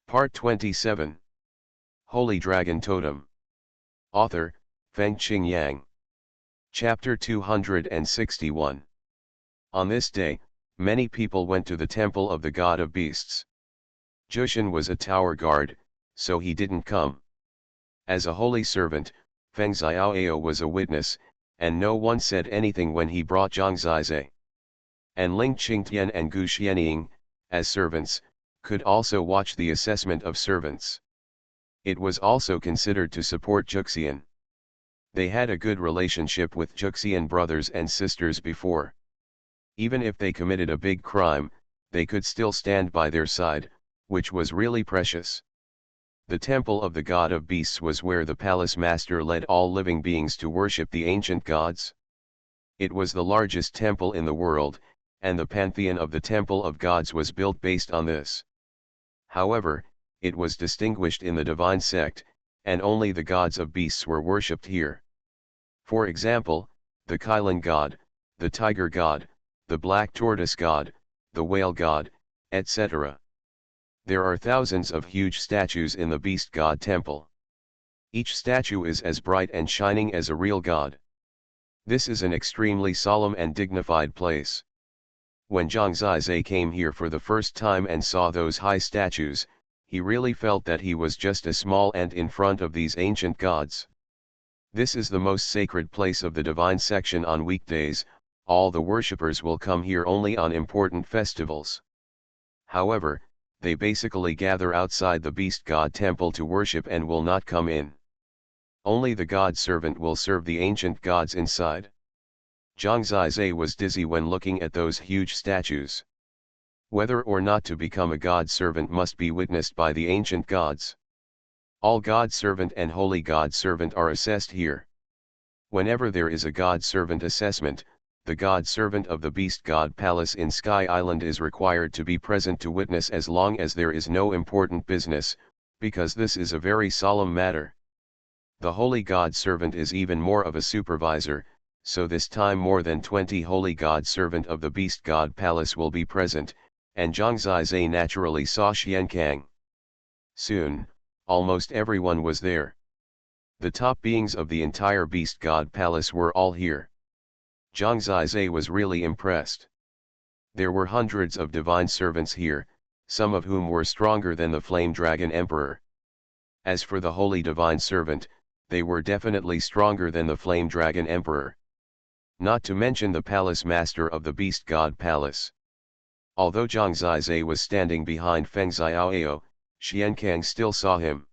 Part 27. Holy Dragon Totem. Author, Fengqing Yang. Chapter 261. On this day, many people went to the temple of the god of beasts. Jushan was a tower guard, so he didn't come. As a holy servant, Feng Xiaoao was a witness, and no one said anything when he brought Zhang Zizai. And Ling Qingtian and Gu Xianying, as servants, could also watch the assessment of servants. It was also considered to support Juxian. They had a good relationship with Juxian brothers and sisters before. Even if they committed a big crime, they could still stand by their side, which was really precious. The temple of the god of beasts was where the palace master led all living beings to worship the ancient gods. It was the largest temple in the world, and the pantheon of the temple of gods was built based on this. However, it was distinguished in the divine sect, and only the gods of beasts were worshipped here. For example, the Kailan god, the tiger god, the black tortoise god, the whale god, etc. There are thousands of huge statues in the beast god temple. Each statue is as bright and shining as a real god. This is an extremely solemn and dignified place. When Zhang Zizai came here for the first time and saw those high statues, he really felt that he was just a small ant in front of these ancient gods. This is the most sacred place of the divine section on weekdays. All the worshippers will come here only on important festivals. However, they basically gather outside the beast god temple to worship and will not come in. Only the god servant will serve the ancient gods inside. Zhang Zizai was dizzy when looking at those huge statues. Whether or not to become a god servant must be witnessed by the ancient gods. All god servant and holy god servant are assessed here. Whenever there is a god servant assessment, the god servant of the beast god palace in Sky Island is required to be present to witness as long as there is no important business, because this is a very solemn matter. The holy god servant is even more of a supervisor, so this time more than 20 holy god servant of the beast god palace will be present, and Zhang Zizai naturally saw Xiankang. Soon, almost everyone was there. The top beings of the entire beast god palace were all here. Zhang Zizai was really impressed. There were hundreds of divine servants here, some of whom were stronger than the Flame Dragon Emperor. As for the holy divine servant, they were definitely stronger than the Flame Dragon Emperor. Not to mention the palace master of the beast god palace. Although Zhang Zizai was standing behind Feng Xiaoao, Xiankang still saw him.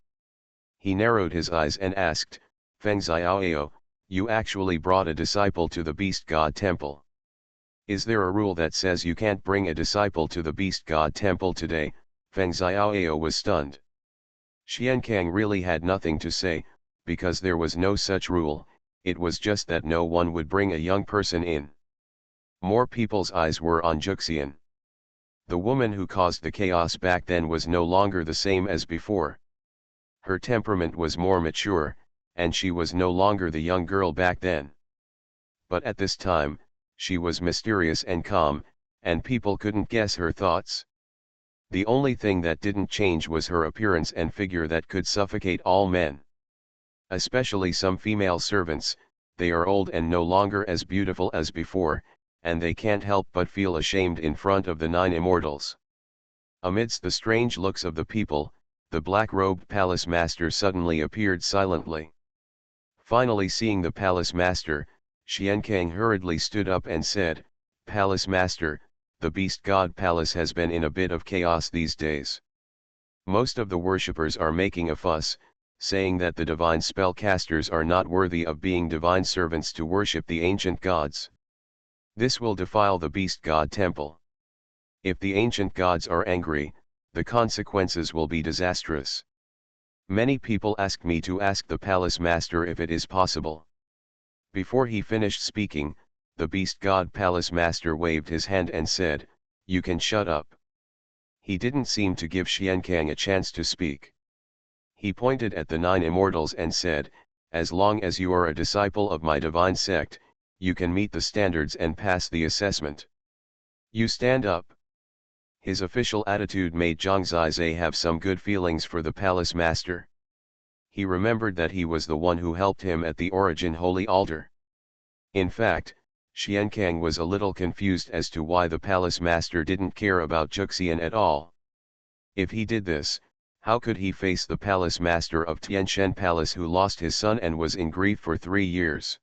He narrowed his eyes and asked, "Feng Xiaoao, you actually brought a disciple to the beast god temple. Is there a rule that says you can't bring a disciple to the beast god temple today?" Feng Xiaoao was stunned. Xiankang really had nothing to say, because there was no such rule. It was just that no one would bring a young person in. More people's eyes were on Juxian. The woman who caused the chaos back then was no longer the same as before. Her temperament was more mature, and she was no longer the young girl back then. But at this time, she was mysterious and calm, and people couldn't guess her thoughts. The only thing that didn't change was her appearance and figure that could suffocate all men. Especially some female servants, they are old and no longer as beautiful as before, and they can't help but feel ashamed in front of the 9 immortals. Amidst the strange looks of the people, the black-robed palace master suddenly appeared silently. Finally seeing the palace master, Xiankang hurriedly stood up and said, "Palace master, the beast god palace has been in a bit of chaos these days. Most of the worshippers are making a fuss, saying that the divine spellcasters are not worthy of being divine servants to worship the ancient gods. This will defile the beast god temple. If the ancient gods are angry, the consequences will be disastrous. Many people ask me to ask the palace master if it is possible." Before he finished speaking, the beast god palace master waved his hand and said, "You can shut up." He didn't seem to give Xiankang a chance to speak. He pointed at the 9 immortals and said, "As long as you are a disciple of my divine sect, you can meet the standards and pass the assessment. You stand up." His official attitude made Zhang Zizai have some good feelings for the palace master. He remembered that he was the one who helped him at the origin holy altar. In fact, Xiankang was a little confused as to why the palace master didn't care about Juxian at all. If he did this, how could he face the palace master of Tianshan Palace who lost his son and was in grief for 3 years?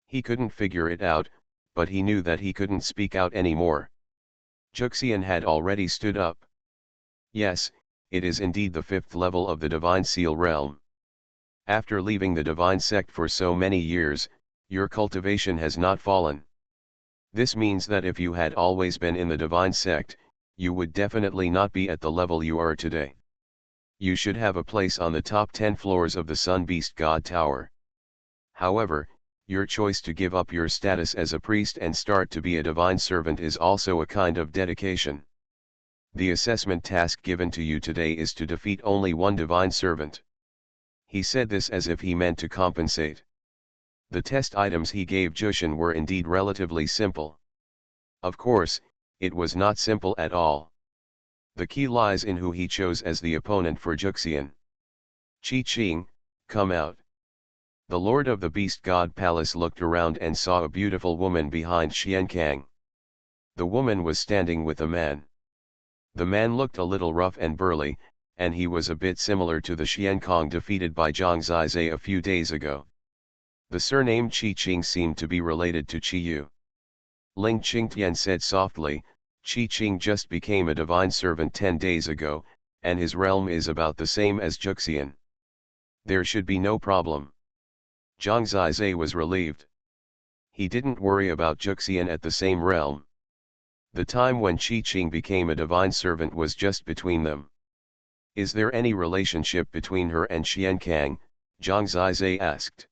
He couldn't figure it out, but he knew that he couldn't speak out anymore. Juxian had already stood up. Yes, it is indeed the 5th level of the Divine Seal realm. After leaving the Divine Sect for so many years, your cultivation has not fallen. This means that if you had always been in the Divine Sect, you would definitely not be at the level you are today. You should have a place on the top 10 floors of the Sun Beast God Tower. However, your choice to give up your status as a priest and start to be a divine servant is also a kind of dedication. The assessment task given to you today is to defeat only one divine servant. He said this as if he meant to compensate. The test items he gave Jushin were indeed relatively simple. Of course, it was not simple at all. The key lies in who he chose as the opponent for Juxian. Qi Qing, come out. The Lord of the Beast God Palace looked around and saw a beautiful woman behind Xiankang. The woman was standing with a man. The man looked a little rough and burly, and he was a bit similar to the Xiankang defeated by Zhang Zizai a few days ago. The surname Qi Qing seemed to be related to Qi Yu. Ling Qingtian said softly, Qi Qing just became a divine servant 10 days ago, and his realm is about the same as Juxian. There should be no problem. Zhang Zizai was relieved. He didn't worry about Juxian at the same realm. The time when Qi Qing became a divine servant was just between them. Is there any relationship between her and Xiankang? Zhang Zizai asked.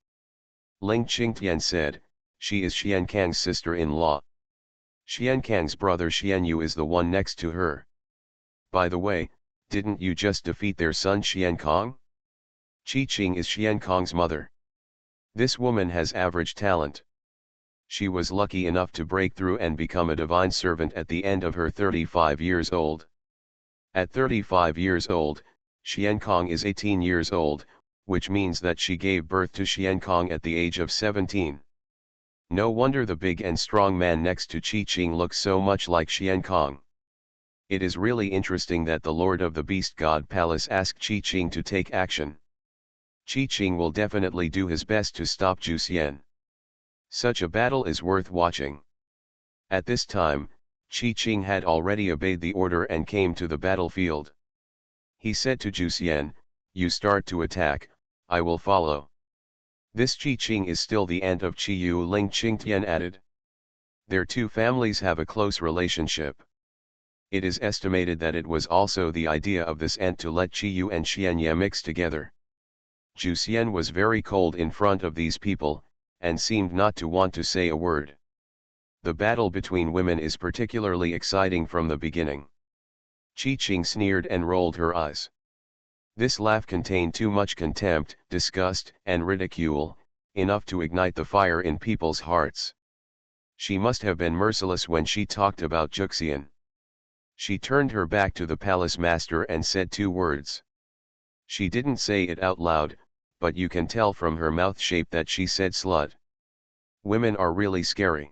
Ling Qingtian said, she is Xiankang's sister-in-law. Xiankang's brother Xianyu is the one next to her. By the way, didn't you just defeat their son Xiankang? Qi Qing is Xiankang's mother. This woman has average talent. She was lucky enough to break through and become a divine servant at the end of her 35 years old. At 35 years old, Xiankang is 18 years old, which means that she gave birth to Xiankang at the age of 17. No wonder the big and strong man next to Qi Qing looks so much like Xiankang. It is really interesting that the Lord of the Beast God Palace asked Qi Qing to take action. Qi Qing will definitely do his best to stop Zhu Xian. Such a battle is worth watching. At this time, Qi Qing had already obeyed the order and came to the battlefield. He said to Zhu Xian, you start to attack, I will follow. This Qi Qing is still the aunt of Qi Yu, Ling Qingtian added. Their two families have a close relationship. It is estimated that it was also the idea of this aunt to let Qi Yu and Xianye mix together. Zhu Xian was very cold in front of these people, and seemed not to want to say a word. The battle between women is particularly exciting from the beginning. Qi Qing sneered and rolled her eyes. This laugh contained too much contempt, disgust, and ridicule, enough to ignite the fire in people's hearts. She must have been merciless when she talked about Juxian. She turned her back to the palace master and said 2 words. She didn't say it out loud, but you can tell from her mouth shape that she said slut. Women are really scary.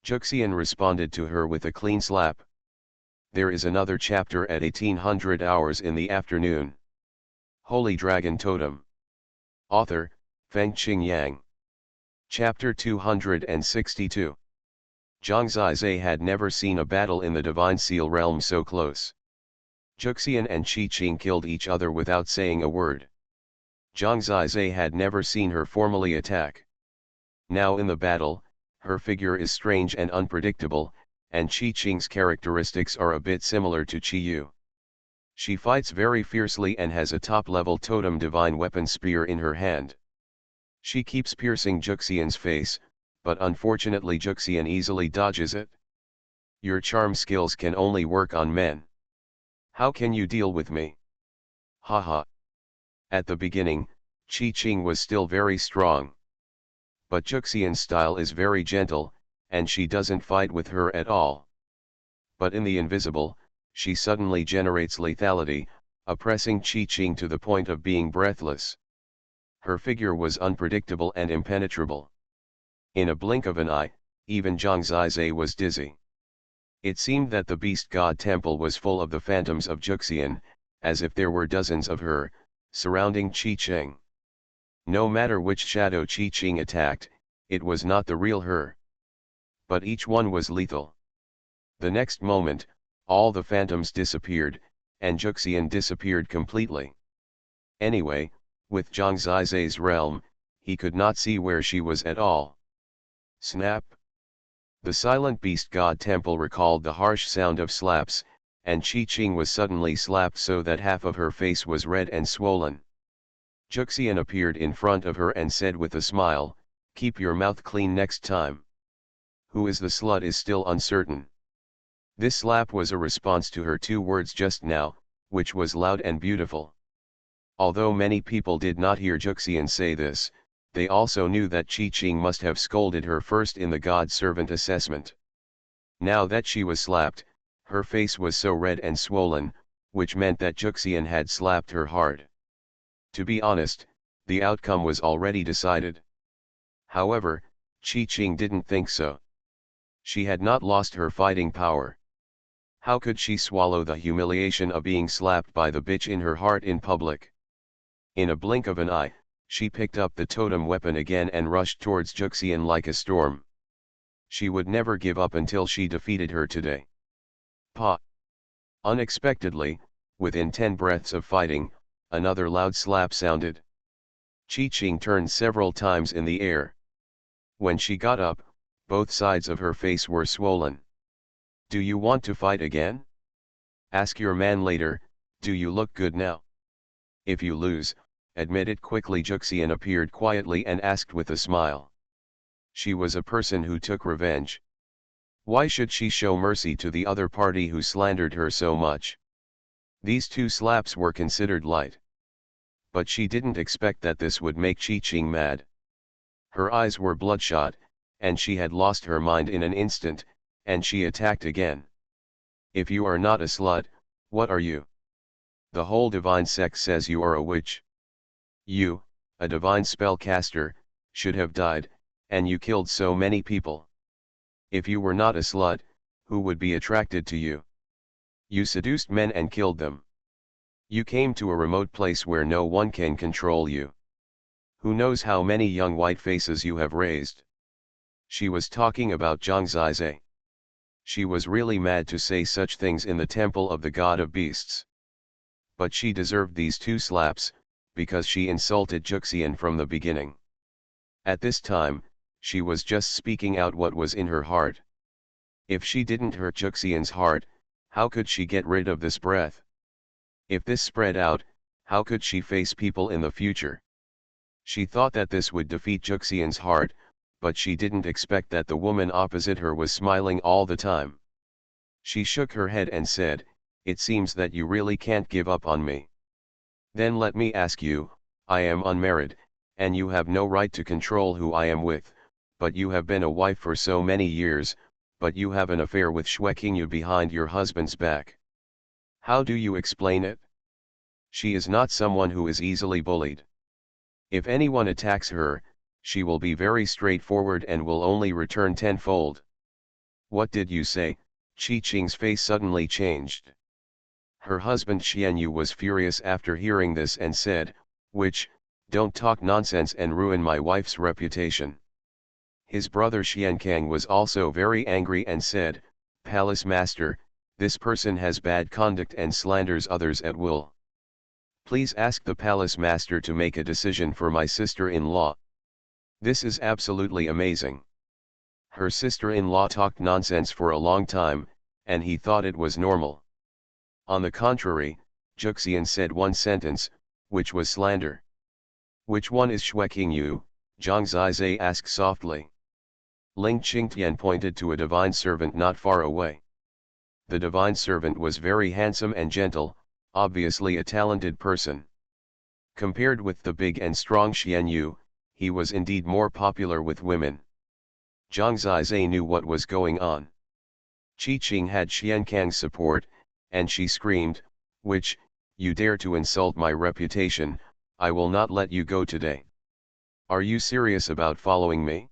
Juxian responded to her with a clean slap. There is another chapter at 1800 hours in the afternoon. Holy Dragon Totem. Author, Fengqing Yang. Chapter 262. Zhang Zizai had never seen a battle in the Divine Seal realm so close. Juxian and Qi Qing killed each other without saying a word. Zhang Zizai had never seen her formally attack. Now in the battle, her figure is strange and unpredictable, and Qi Qing's characteristics are a bit similar to Qi Yu. She fights very fiercely and has a top-level totem divine weapon spear in her hand. She keeps piercing Juxian's face, but unfortunately Juxian easily dodges it. Your charm skills can only work on men. How can you deal with me? Haha. At the beginning, Qi Qing was still very strong. But Juxian's style is very gentle, and she doesn't fight with her at all. But in the invisible, she suddenly generates lethality, oppressing Qi-Ching to the point of being breathless. Her figure was unpredictable and impenetrable. In a blink of an eye, even Zhang Zizai was dizzy. It seemed that the beast god temple was full of the phantoms of Juxian, as if there were dozens of her, surrounding Qi-Ching. No matter which shadow Qi-Ching attacked, it was not the real her. But each one was lethal. The next moment, all the phantoms disappeared, and Juxian disappeared completely. Anyway, with Zhang Zizai's realm, he could not see where she was at all. Snap! The silent beast god temple recalled the harsh sound of slaps, and Qi-Ching was suddenly slapped so that half of her face was red and swollen. Juxian appeared in front of her and said with a smile, "Keep your mouth clean next time. Who is the slut is still uncertain." This slap was a response to her 2 words just now, which was loud and beautiful. Although many people did not hear Juxian say this, they also knew that Qi-Ching must have scolded her first in the god-servant assessment. Now that she was slapped, her face was so red and swollen, which meant that Juxian had slapped her hard. To be honest, the outcome was already decided. However, Qi-Ching didn't think so. She had not lost her fighting power. How could she swallow the humiliation of being slapped by the bitch in her heart in public? In a blink of an eye, she picked up the totem weapon again and rushed towards Juxian like a storm. She would never give up until she defeated her today. Pa! Unexpectedly, within 10 breaths of fighting, another loud slap sounded. Qi-Ching turned several times in the air. When she got up, both sides of her face were swollen. "Do you want to fight again? Ask your man later, do you look good now? If you lose, admit it quickly." Juxian appeared quietly and asked with a smile. She was a person who took revenge. Why should she show mercy to the other party who slandered her so much? These 2 slaps were considered light. But she didn't expect that this would make Qi-Ching mad. Her eyes were bloodshot, and she had lost her mind in an instant, and she attacked again. "If you are not a slut, what are you? The whole divine sect says you are a witch. You, a divine spellcaster, should have died, and you killed so many people. If you were not a slut, who would be attracted to you? You seduced men and killed them. You came to a remote place where no one can control you. Who knows how many young white faces you have raised?" She was talking about Zhang Zizai. She was really mad to say such things in the temple of the god of beasts. But she deserved these 2 slaps, because she insulted Juxian from the beginning. At this time, she was just speaking out what was in her heart. If she didn't hurt Juxian's heart, how could she get rid of this breath? If this spread out, how could she face people in the future? She thought that this would defeat Juxian's heart, but she didn't expect that the woman opposite her was smiling all the time. She shook her head and said, "It seems that you really can't give up on me. Then let me ask you, I am unmarried, and you have no right to control who I am with, but you have been a wife for so many years, but you have an affair with Xuanhuan behind your husband's back. How do you explain it? She is not someone who is easily bullied. If anyone attacks her, she will be very straightforward and will only return tenfold." "What did you say?" Qi-Ching's face suddenly changed. Her husband Xuanhuan was furious after hearing this and said, "Witch, don't talk nonsense and ruin my wife's reputation." His brother Xiankang was also very angry and said, "Palace Master, this person has bad conduct and slanders others at will. Please ask the Palace Master to make a decision for my sister-in-law. This is absolutely amazing." Her sister-in-law talked nonsense for a long time, and he thought it was normal. On the contrary, Juxian said one sentence, which was slander. "Which one is Xuanhuan?" Zhang Zizai asked softly. Ling Qingtian pointed to a divine servant not far away. The divine servant was very handsome and gentle, obviously a talented person. Compared with the big and strong Xuanhuan, he was indeed more popular with women. Zhang Zizai knew what was going on. Qi-Ching had Xiankang's support, and she screamed, "Which, you dare to insult my reputation, I will not let you go today. Are you serious about following me?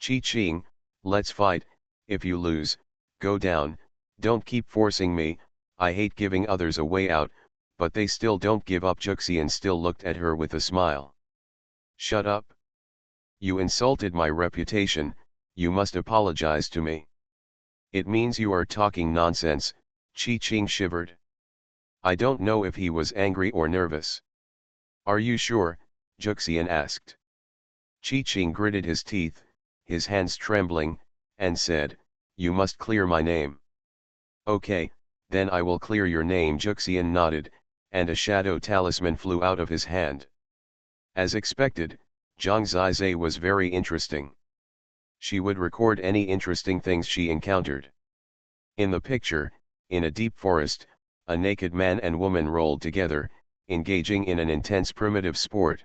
Chi-Ching, let's fight. If you lose, go down, don't keep forcing me. I hate giving others a way out, but they still don't give up." Juxian still looked at her with a smile. "Shut up. You insulted my reputation, you must apologize to me." "It means you are talking nonsense," Chi-Ching shivered. I don't know if he was angry or nervous. "Are you sure?" Juxian asked. Chi-Ching gritted his teeth, his hands trembling, and said, "You must clear my name." "Okay, then I will clear your name." Juxian nodded, and a shadow talisman flew out of his hand. As expected, Zhang Zizai was very interesting. She would record any interesting things she encountered. In the picture, in a deep forest, a naked man and woman rolled together, engaging in an intense primitive sport.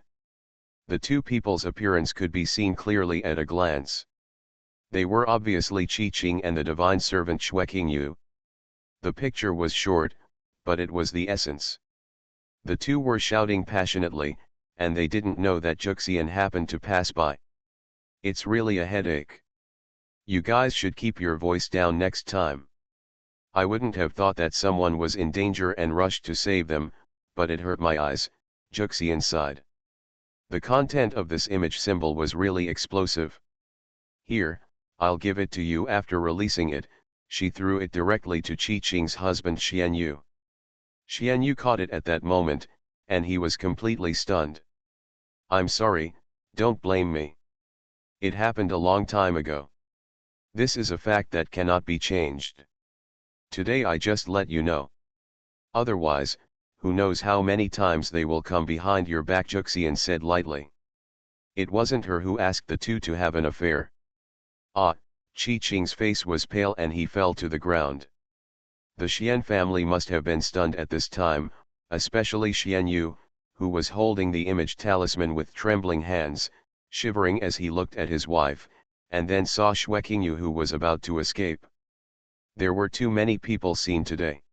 The two people's appearance could be seen clearly at a glance. They were obviously Chi-Ching and the divine servant Xueqingyu. The picture was short, but it was the essence. The two were shouting passionately, and they didn't know that Juxian happened to pass by. "It's really a headache. You guys should keep your voice down next time. I wouldn't have thought that someone was in danger and rushed to save them, but it hurt my eyes," Juxian sighed. The content of this image symbol was really explosive. "Here, I'll give it to you." After releasing it, she threw it directly to Chi-Ching's husband Xuanyu. Xuanyu caught it at that moment, and he was completely stunned. "I'm sorry, don't blame me. It happened a long time ago. This is a fact that cannot be changed. Today I just let you know. Otherwise, who knows how many times they will come behind your back," Juxian said lightly. It wasn't her who asked the two to have an affair. Ah, Chi-Ching's face was pale and he fell to the ground. The Xian family must have been stunned at this time, especially Xuanyu, who was holding the image talisman with trembling hands, shivering as he looked at his wife, and then saw Xueqingyu who was about to escape. There were too many people seen today.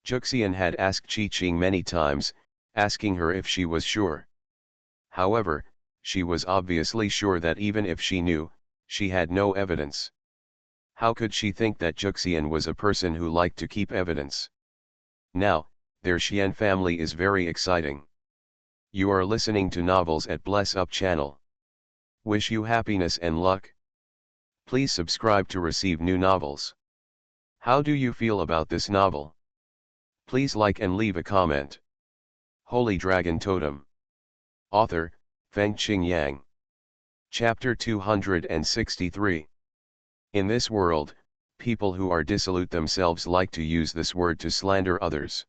Juxian had asked Chi-Ching many times, asking her if she was sure. However, she was obviously sure that even if she knew, she had no evidence. How could she think that Juxian was a person who liked to keep evidence? Now, their Xian family is very exciting. You are listening to Novels at Bless Up channel. Wish you happiness and luck. Please subscribe to receive new novels. How do you feel about this novel? Please like and leave a comment. Holy Dragon Totem. Author, Fengqing Yang. Chapter 263. In this world, people who are dissolute themselves like to use this word to slander others.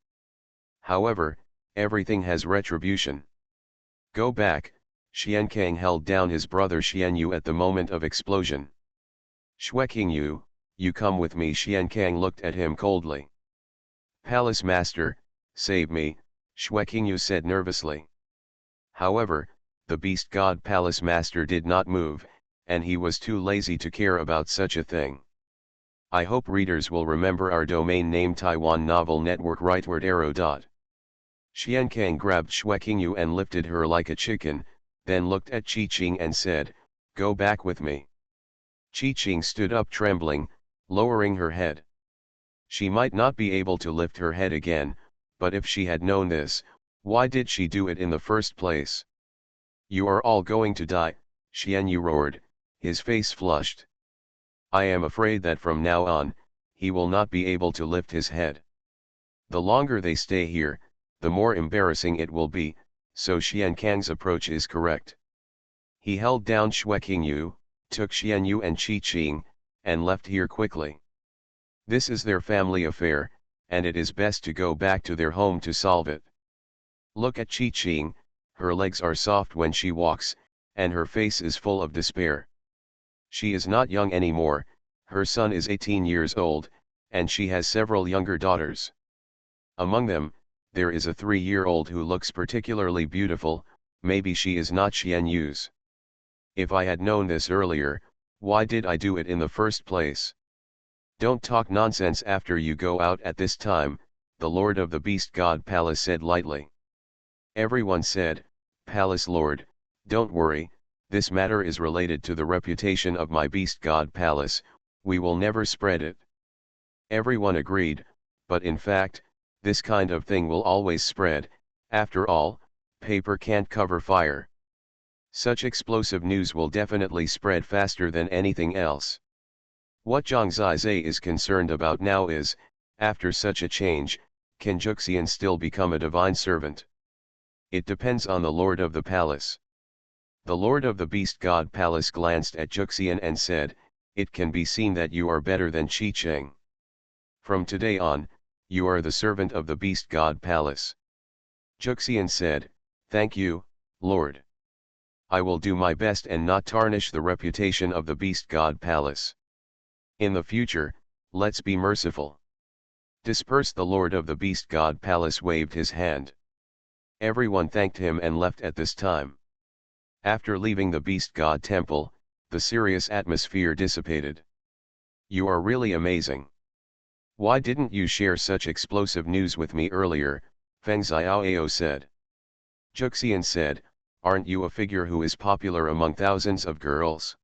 However, everything has retribution. Go back. Xiankang held down his brother Xuanyu at the moment of explosion. "Xueqingyu, you come with me." Xiankang looked at him coldly. "Palace Master, save me," Xueqingyu said nervously. However, the beast god Palace Master did not move, and he was too lazy to care about such a thing. I hope readers will remember our domain name Taiwan Novel Network rightward arrow. Xiankang grabbed Xueqingyu and lifted her like a chicken, then looked at Chi-Ching and said, "Go back with me." Chi-Ching stood up trembling, lowering her head. She might not be able to lift her head again, but if she had known this, why did she do it in the first place? "You are all going to die," Xuanyu roared, his face flushed. "I am afraid that from now on, he will not be able to lift his head. The longer they stay here, the more embarrassing it will be," so Xiankang's approach is correct. He held down Xueqingyu, took Xuanyu and Chi-Ching, and left here quickly. This is their family affair, and it is best to go back to their home to solve it. Look at Chi-Ching, her legs are soft when she walks, and her face is full of despair. She is not young anymore, her son is 18 years old, and she has several younger daughters. Among them, there is a 3-year-old who looks particularly beautiful. Maybe she is not Xuanyu's. If I had known this earlier, why did I do it in the first place? Don't talk nonsense after you go out at this time, the Lord of the Beast God Palace said lightly. Everyone said, Palace Lord, don't worry, this matter is related to the reputation of my Beast God Palace, we will never spread it. Everyone agreed, but in fact, this kind of thing will always spread, after all, paper can't cover fire. Such explosive news will definitely spread faster than anything else. What Zhang Zizai is concerned about now is, after such a change, can Juxian still become a divine servant? It depends on the Lord of the Palace. The Lord of the Beast God Palace glanced at Juxian and said, it can be seen that you are better than Qi Cheng. From today on, you are the servant of the Beast God Palace. Juxian said, thank you, Lord. I will do my best and not tarnish the reputation of the Beast God Palace. In the future, let's be merciful. Disperse. The Lord of the Beast God Palace waved his hand. Everyone thanked him and left at this time. After leaving the Beast God Temple, the serious atmosphere dissipated. You are really amazing. Why didn't you share such explosive news with me earlier? Feng Xiaoao said. Juxian said, aren't you a figure who is popular among thousands of girls?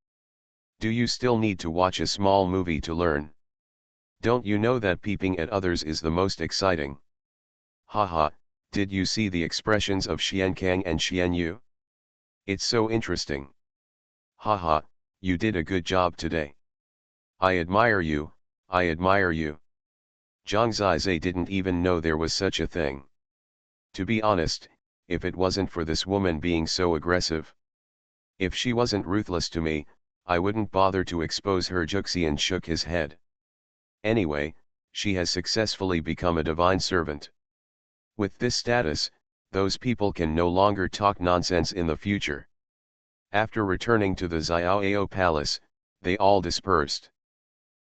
Do you still need to watch a small movie to learn? Don't you know that peeping at others is the most exciting? Haha, did you see the expressions of Xiankang and Xianyu? It's so interesting. Haha, you did a good job today. I admire you, I admire you. Zhang Zizai didn't even know there was such a thing. To be honest, if it wasn't for this woman being so aggressive. If she wasn't ruthless to me, I wouldn't bother to expose her. Juxian shook his head. Anyway, she has successfully become a divine servant. With this status, those people can no longer talk nonsense in the future. After returning to the Xiaoao Palace, they all dispersed.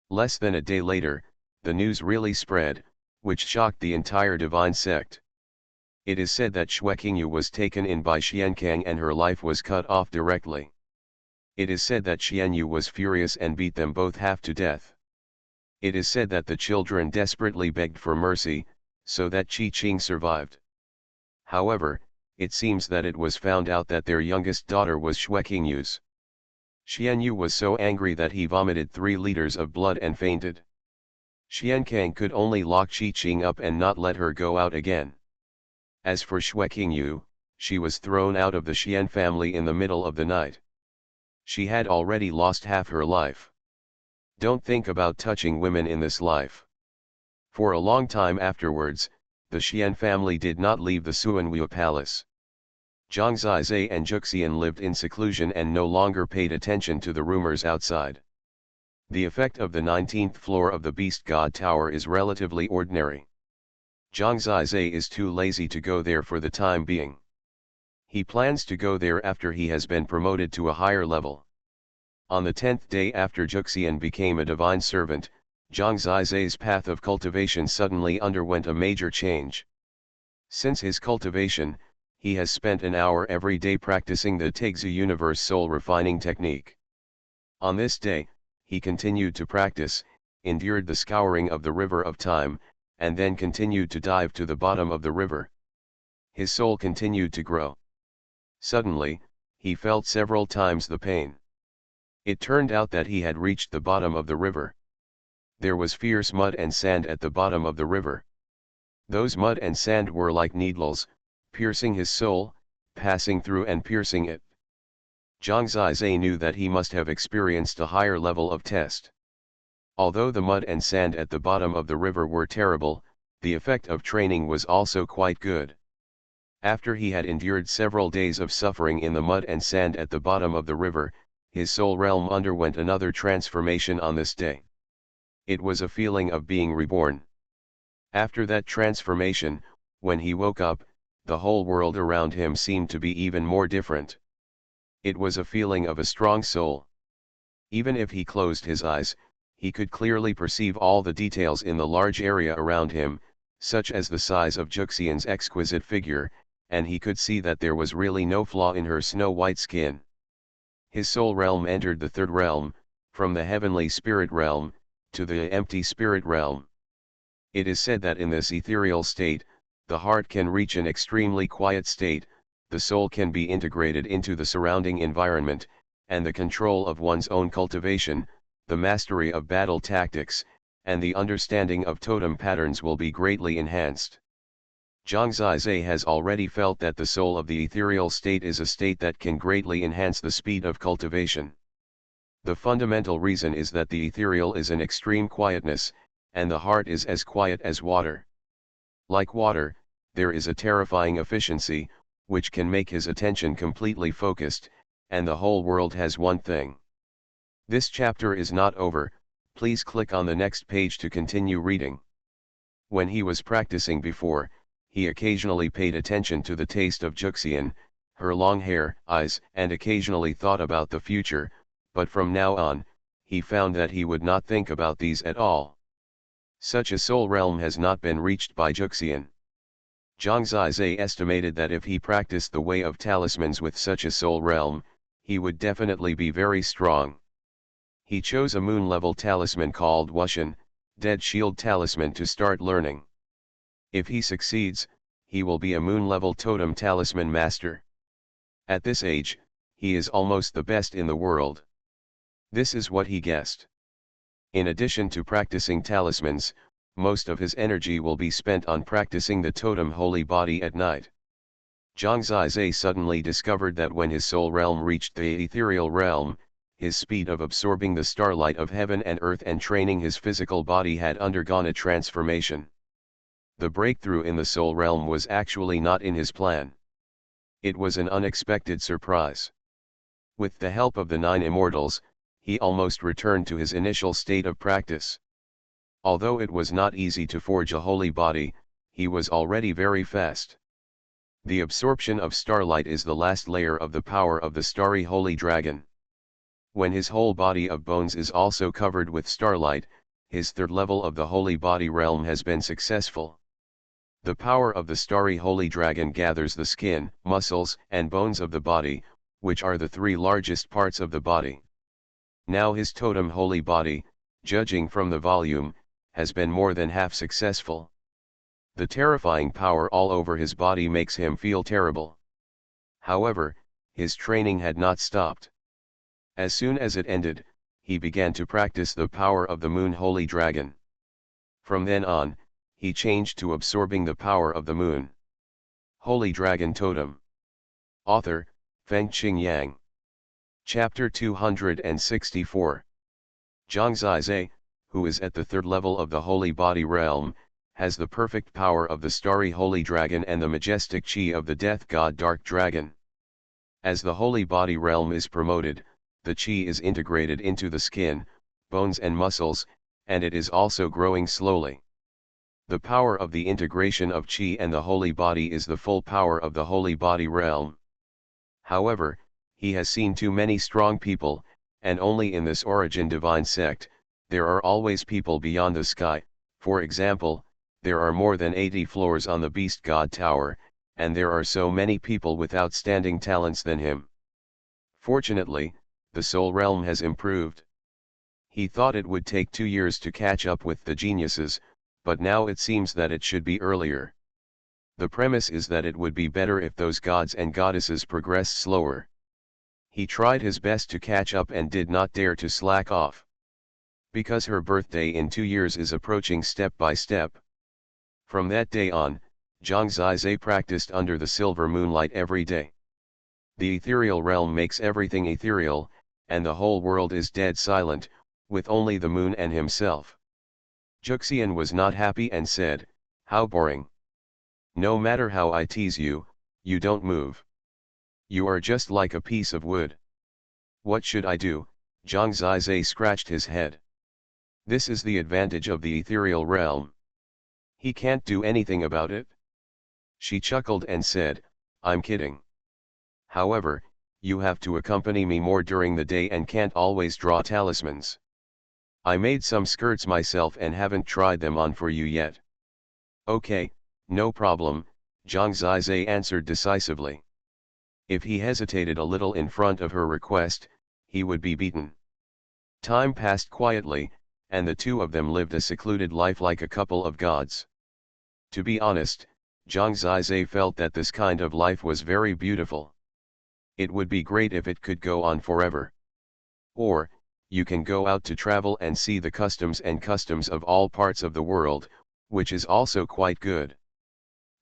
Less than a day later, the news really spread, which shocked the entire divine sect. It is said that Xueqingyu was taken in by Xiankang and her life was cut off directly. It is said that Xianyu was furious and beat them both half to death. It is said that the children desperately begged for mercy, so that Qi Qing survived. However, it seems that it was found out that their youngest daughter was Xueqingyu's. Xianyu was so angry that he vomited 3 liters of blood and fainted. Xiankang could only lock Qi Qing up and not let her go out again. As for Xueqingyu, she was thrown out of the Xian family in the middle of the night. She had already lost half her life. Don't think about touching women in this life. For a long time afterwards, the Xian family did not leave the Xuanhuan palace. Zhang Zizai and Juxian lived in seclusion and no longer paid attention to the rumors outside. The effect of the 19th floor of the Beast God Tower is relatively ordinary. Zhang Zizai is too lazy to go there for the time being. He plans to go there after he has been promoted to a higher level. On the 10th day after Juxian became a divine servant, Zhang Zizai's path of cultivation suddenly underwent a major change. Since his cultivation, he has spent an hour every day practicing the Taixu Universe Soul Refining Technique. On this day, he continued to practice, endured the scouring of the river of time, and then continued to dive to the bottom of the river. His soul continued to grow. Suddenly, he felt several times the pain. It turned out that he had reached the bottom of the river. There was fierce mud and sand at the bottom of the river. Those mud and sand were like needles, piercing his soul, passing through and piercing it. Zhang Zizai knew that he must have experienced a higher level of test. Although the mud and sand at the bottom of the river were terrible, the effect of training was also quite good. After he had endured several days of suffering in the mud and sand at the bottom of the river, his soul realm underwent another transformation on this day. It was a feeling of being reborn. After that transformation, when he woke up, the whole world around him seemed to be even more different. It was a feeling of a strong soul. Even if he closed his eyes, he could clearly perceive all the details in the large area around him, such as the size of Juxian's exquisite figure, and he could see that there was really no flaw in her snow-white skin. His soul realm entered the third realm, from the heavenly spirit realm, to the empty spirit realm. It is said that in this ethereal state, the heart can reach an extremely quiet state, the soul can be integrated into the surrounding environment, and the control of one's own cultivation, the mastery of battle tactics, and the understanding of totem patterns will be greatly enhanced. Zhang Zizhe has already felt that the soul of the ethereal state is a state that can greatly enhance the speed of cultivation. The fundamental reason is that the ethereal is an extreme quietness, and the heart is as quiet as water. Like water, there is a terrifying efficiency, which can make his attention completely focused, and the whole world has one thing. This chapter is not over, please click on the next page to continue reading. When he was practicing before, he occasionally paid attention to the taste of Xuanhuan, her long hair, eyes, and occasionally thought about the future, but from now on, he found that he would not think about these at all. Such a soul realm has not been reached by Xuanhuan. Zhang Zizhe estimated that if he practiced the way of talismans with such a soul realm, he would definitely be very strong. He chose a moon-level talisman called Wuxian, Dead Shield Talisman, to start learning. If he succeeds, he will be a moon-level totem talisman master. At this age, he is almost the best in the world. This is what he guessed. In addition to practicing talismans, most of his energy will be spent on practicing the totem holy body at night. Zhang Zizhe suddenly discovered that when his soul realm reached the ethereal realm, his speed of absorbing the starlight of heaven and earth and training his physical body had undergone a transformation. The breakthrough in the soul realm was actually not in his plan. It was an unexpected surprise. With the help of the 9 Immortals, he almost returned to his initial state of practice. Although it was not easy to forge a holy body, he was already very fast. The absorption of starlight is the last layer of the power of the starry holy dragon. When his whole body of bones is also covered with starlight, his third level of the holy body realm has been successful. The power of the starry holy dragon gathers the skin, muscles, and bones of the body, which are the 3 largest parts of the body. Now his totem holy body, judging from the volume, has been more than half successful. The terrifying power all over his body makes him feel terrible. However, his training had not stopped. As soon as it ended, he began to practice the power of the moon holy dragon. From then on, he changed to absorbing the power of the moon. Holy Dragon Totem. Author, Fengqing Yang. Chapter 264. Zhang Zizhe, who is at the 3rd level of the holy body realm, has the perfect power of the starry holy dragon and the majestic chi of the death god dark dragon. As the holy body realm is promoted, the chi is integrated into the skin, bones and muscles, and it is also growing slowly. The power of the integration of chi and the holy body is the full power of the holy body realm. However, he has seen too many strong people, and only in this origin divine sect, there are always people beyond the sky. For example, there are more than 80 floors on the Beast God Tower, and there are so many people with outstanding talents than him. Fortunately, the soul realm has improved. He thought it would take 2 years to catch up with the geniuses, but now it seems that it should be earlier. The premise is that it would be better if those gods and goddesses progressed slower. He tried his best to catch up and did not dare to slack off. Because her birthday in 2 years is approaching step by step. From that day on, Zhang Zizhe practiced under the silver moonlight every day. The ethereal realm makes everything ethereal, and the whole world is dead silent, with only the moon and himself. Xuanhuan was not happy and said, "How boring. No matter how I tease you, you don't move. You are just like a piece of wood." "What should I do?" Zhang Zizhe scratched his head. "This is the advantage of the ethereal realm. He can't do anything about it." She chuckled and said, "I'm kidding. However, you have to accompany me more during the day and can't always draw talismans. I made some skirts myself and haven't tried them on for you yet." "Okay, no problem," Zhang Zizhe answered decisively. If he hesitated a little in front of her request, he would be beaten. Time passed quietly, and the two of them lived a secluded life like a couple of gods. To be honest, Zhang Zizai felt that this kind of life was very beautiful. It would be great if it could go on forever. Or, you can go out to travel and see the customs of all parts of the world, which is also quite good.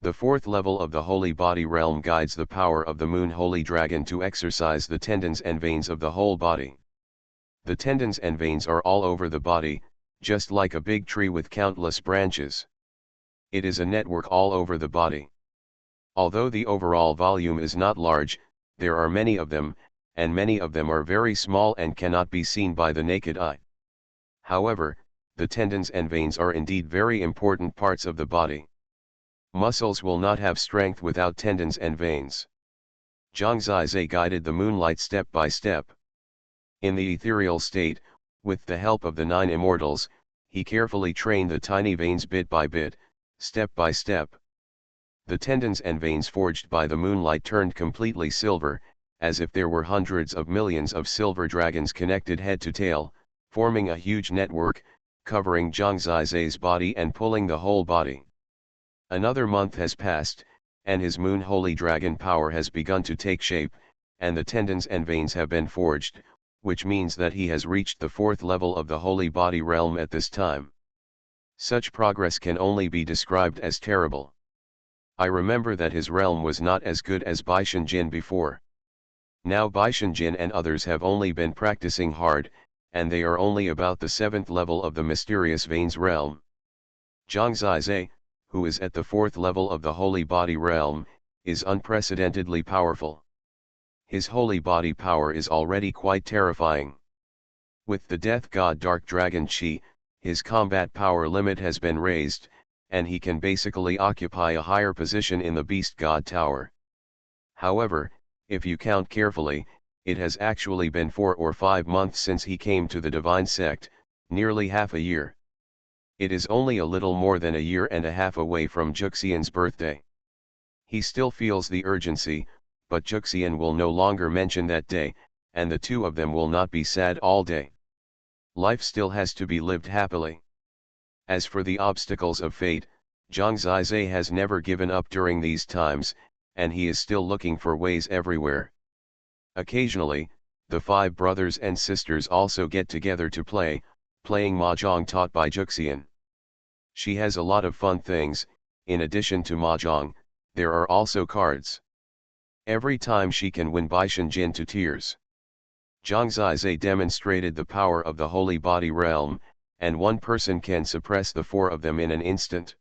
The fourth level of the holy body realm guides the power of the moon holy dragon to exercise the tendons and veins of the whole body. The tendons and veins are all over the body, just like a big tree with countless branches. It is a network all over the body. Although the overall volume is not large, there are many of them, and many of them are very small and cannot be seen by the naked eye. However, the tendons and veins are indeed very important parts of the body. Muscles will not have strength without tendons and veins. Zhang Zizai guided the moonlight step by step. In the ethereal state, with the help of the 9 immortals, he carefully trained the tiny veins bit by bit, step by step. The tendons and veins forged by the moonlight turned completely silver, as if there were hundreds of millions of silver dragons connected head to tail, forming a huge network, covering Zhang Zizai's body and pulling the whole body. Another month has passed, and his moon holy dragon power has begun to take shape, and the tendons and veins have been forged, which means that he has reached the fourth level of the holy body realm at this time. Such progress can only be described as terrible. I remember that his realm was not as good as Baishanjin before. Now Baishanjin and others have only been practicing hard, and they are only about the 7th level of the mysterious veins realm. Zhang Zizai, who is at the 4th level of the holy body realm, is unprecedentedly powerful. His holy body power is already quite terrifying. With the death god Dark Dragon Chi, his combat power limit has been raised, and he can basically occupy a higher position in the beast god tower. However, if you count carefully, it has actually been 4 or 5 months since he came to the divine sect, nearly half a year. It is only a little more than a year and a half away from Juxian's birthday. He still feels the urgency, but Juxian will no longer mention that day, and the two of them will not be sad all day. Life still has to be lived happily. As for the obstacles of fate, Zhang Zizai has never given up during these times, and he is still looking for ways everywhere. Occasionally, the 5 brothers and sisters also get together to playing mahjong taught by Juxian. She has a lot of fun things. In addition to mahjong, there are also cards. Every time she can win Baishanjin to tears. Zhang Zizai demonstrated the power of the holy body realm, and one person can suppress the 4 of them in an instant.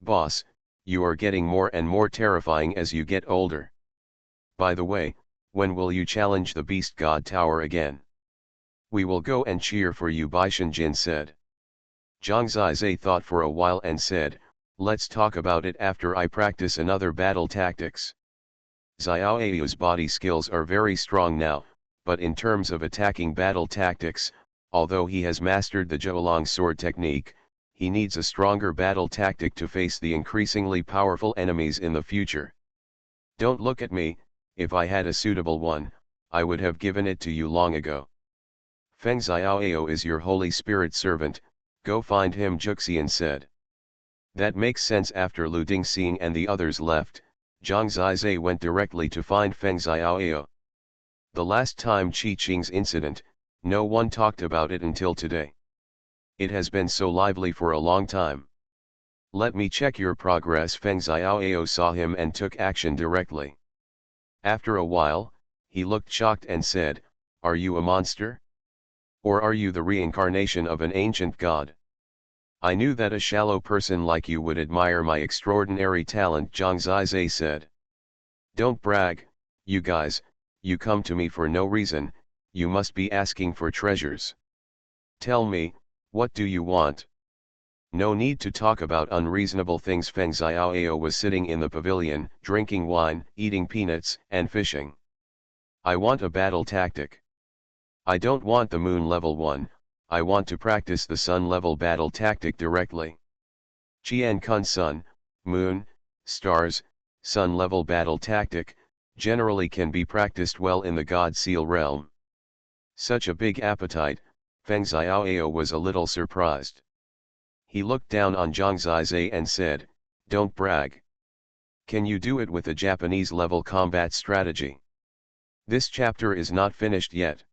Boss, you are getting more and more terrifying as you get older. By the way, when will you challenge the beast god tower again? We will go and cheer for you, Baishanjin said. Zhang Zizai thought for a while and said, let's talk about it after I practice another battle tactics. Xiao Ao's body skills are very strong now, but in terms of attacking battle tactics, although he has mastered the Zhoulong sword technique, he needs a stronger battle tactic to face the increasingly powerful enemies in the future. Don't look at me, if I had a suitable one, I would have given it to you long ago. Feng Xiaoao is your holy spirit servant, go find him, Juxian said. That makes sense. After Lu Dingxing and the others left, Zhang Zizai went directly to find Feng Xiaoao. The last time Qi Qing's incident, no one talked about it until today. It has been so lively for a long time. Let me check your progress. Feng Xiaoao saw him and took action directly. After a while, he looked shocked and said, are you a monster? Or are you the reincarnation of an ancient god? I knew that a shallow person like you would admire my extraordinary talent, Zhang Zizai said. Don't brag, you guys, you come to me for no reason, you must be asking for treasures. Tell me, what do you want? No need to talk about unreasonable things. Feng Xiaoao was sitting in the pavilion, drinking wine, eating peanuts, and fishing. I want a battle tactic. I don't want the moon level one, I want to practice the sun level battle tactic directly. Qian Kun sun, moon, stars, sun level battle tactic, generally can be practiced well in the God Seal realm. Such a big appetite, Feng Xiaoyao was a little surprised. He looked down on Zhang Zizai and said, "Don't brag. Can you do it with a Japanese-level combat strategy?" This chapter is not finished yet.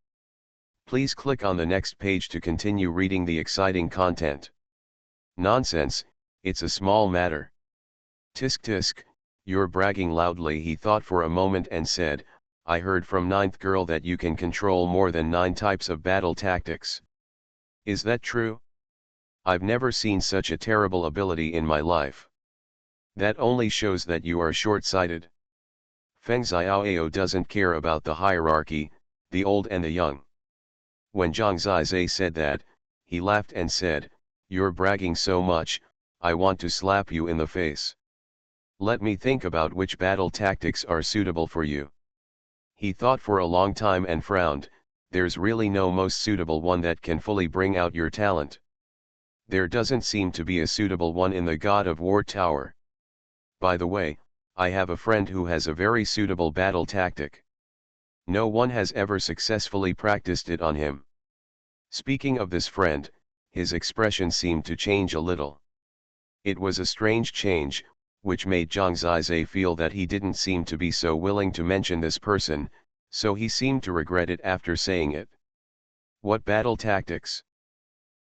Please click on the next page to continue reading the exciting content. Nonsense, it's a small matter. Tisk tisk, you're bragging loudly, he thought for a moment and said, "I heard from ninth girl that you can control more than 9 types of battle tactics. Is that true? I've never seen such a terrible ability in my life. That only shows that you are short-sighted." Feng Xiaoyao doesn't care about the hierarchy, the old and the young. When Zhang Zizai said that, he laughed and said, "You're bragging so much, I want to slap you in the face. Let me think about which battle tactics are suitable for you." He thought for a long time and frowned. There's really no most suitable one that can fully bring out your talent. There doesn't seem to be a suitable one in the God of War Tower. By the way, I have a friend who has a very suitable battle tactic. No one has ever successfully practiced it on him. Speaking of this friend, his expression seemed to change a little. It was a strange change, which made Zhang Zizai feel that he didn't seem to be so willing to mention this person, so he seemed to regret it after saying it. "What battle tactics?"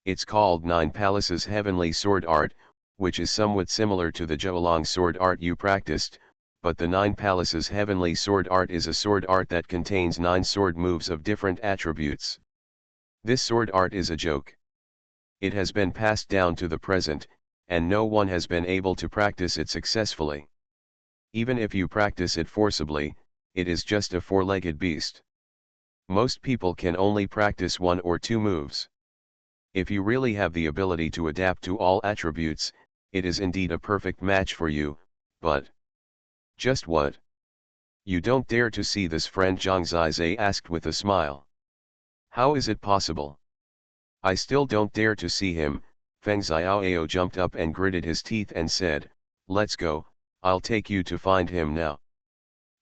"It's called 9 Palaces Heavenly Sword Art, which is somewhat similar to the Zhuolong sword art you practiced, but the 9 Palaces Heavenly Sword Art is a sword art that contains 9 sword moves of different attributes. This sword art is a joke. It has been passed down to the present, and no one has been able to practice it successfully. Even if you practice it forcibly, it is just a 4-legged beast. Most people can only practice 1 or 2 moves. If you really have the ability to adapt to all attributes, it is indeed a perfect match for you, but..." "Just what? You don't dare to see this friend?" Zhang Zizai asked with a smile. "How is it possible?" "I still don't dare to see him." Feng Xiaoyao jumped up and gritted his teeth and said, "Let's go, I'll take you to find him now."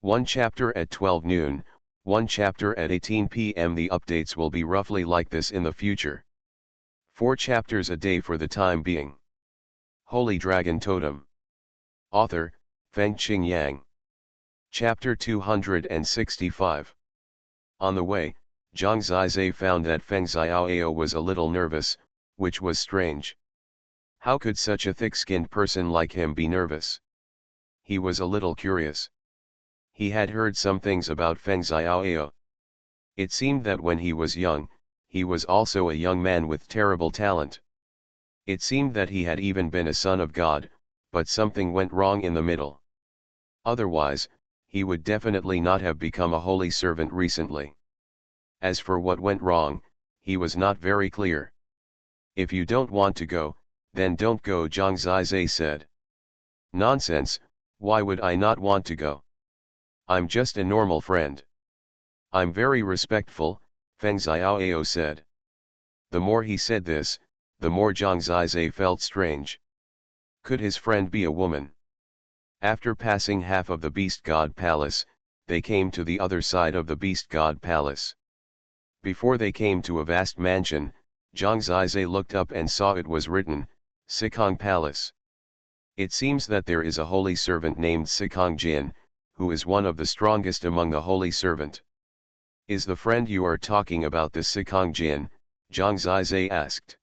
One chapter at 12 noon, one chapter at 18 p.m. The updates will be roughly like this in the future. 4 chapters a day for the time being. Holy Dragon Totem. Author, Fengqing Yang. Chapter 265. On the way, Zhang Zizai found that Feng Xiaoyao was a little nervous, which was strange. How could such a thick-skinned person like him be nervous? He was a little curious. He had heard some things about Feng Xiaoyao. It seemed that when he was young, he was also a young man with terrible talent. It seemed that he had even been a son of God, but something went wrong in the middle. Otherwise, he would definitely not have become a holy servant recently. As for what went wrong, he was not very clear. "If you don't want to go, then don't go," Zhang Zizai said. "Nonsense, why would I not want to go? I'm just a normal friend." "I'm very respectful," Feng Xiaoyao said. The more he said this, the more Zhang Zizai felt strange. Could his friend be a woman? After passing half of the Beast God Palace, they came to the other side of the Beast God Palace. Before they came to a vast mansion, Zhang Zizai looked up and saw it was written, Sikong Palace. It seems that there is a holy servant named Sikong Jin, who is one of the strongest among the holy servant. "Is the friend you are talking about the Sikong Jin?" Zhang Zizai asked.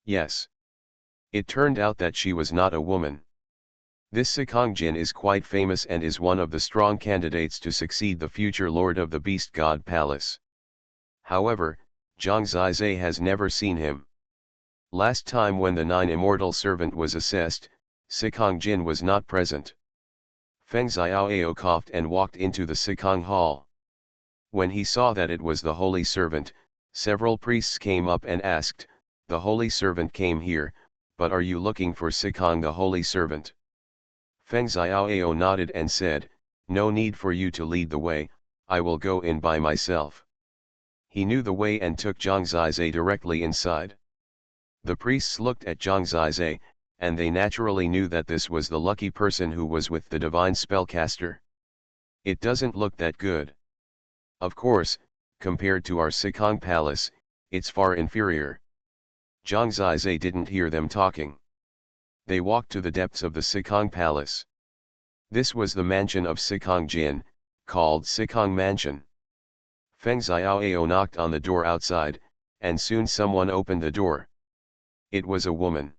"Yes." It turned out that she was not a woman. This Sikong Jin is quite famous and is one of the strong candidates to succeed the future lord of the Beast God Palace. However, Zhang Zizai has never seen him. Last time when the 9 immortal servant was assessed, Sikong Jin was not present. Feng Xiaoyao coughed and walked into the Sikong Hall. When he saw that it was the holy servant, several priests came up and asked, "The holy servant came here, but are you looking for Sikong the holy servant?" Feng Xiaoyao nodded and said, "No need for you to lead the way, I will go in by myself." He knew the way and took Zhang Zizai directly inside. The priests looked at Zhang Zizai, and they naturally knew that this was the lucky person who was with the divine spellcaster. "It doesn't look that good. Of course, compared to our Sikong Palace, It's far inferior. Zhang Zizai didn't hear them talking. They walked to the depths of the Sikong Palace. This was the mansion of Sikong Jin, called Sikong Mansion. Feng Xiaoao knocked on the door outside, and soon someone opened the door. It was a woman.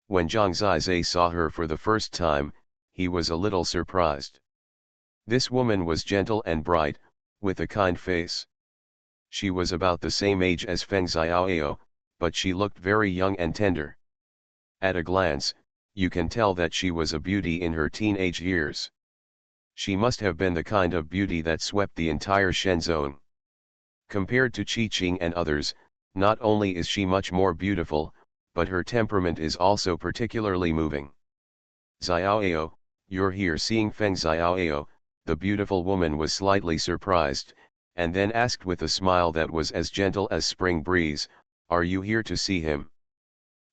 When Zhang Zizai saw her for the first time, he was a little surprised. This woman was gentle and bright, with a kind face. She was about the same age as Feng Xiaoao, but she looked very young and tender. At a glance, you can tell that she was a beauty in her teenage years. She must have been the kind of beauty that swept the entire Shenzhen. Compared to Qiqing and others, not only is she much more beautiful, but her temperament is also particularly moving. Xiaoao, you're here. Seeing Feng Xiaoao, the beautiful woman was slightly surprised, and then asked with a smile that was as gentle as spring breeze, are you here to see him?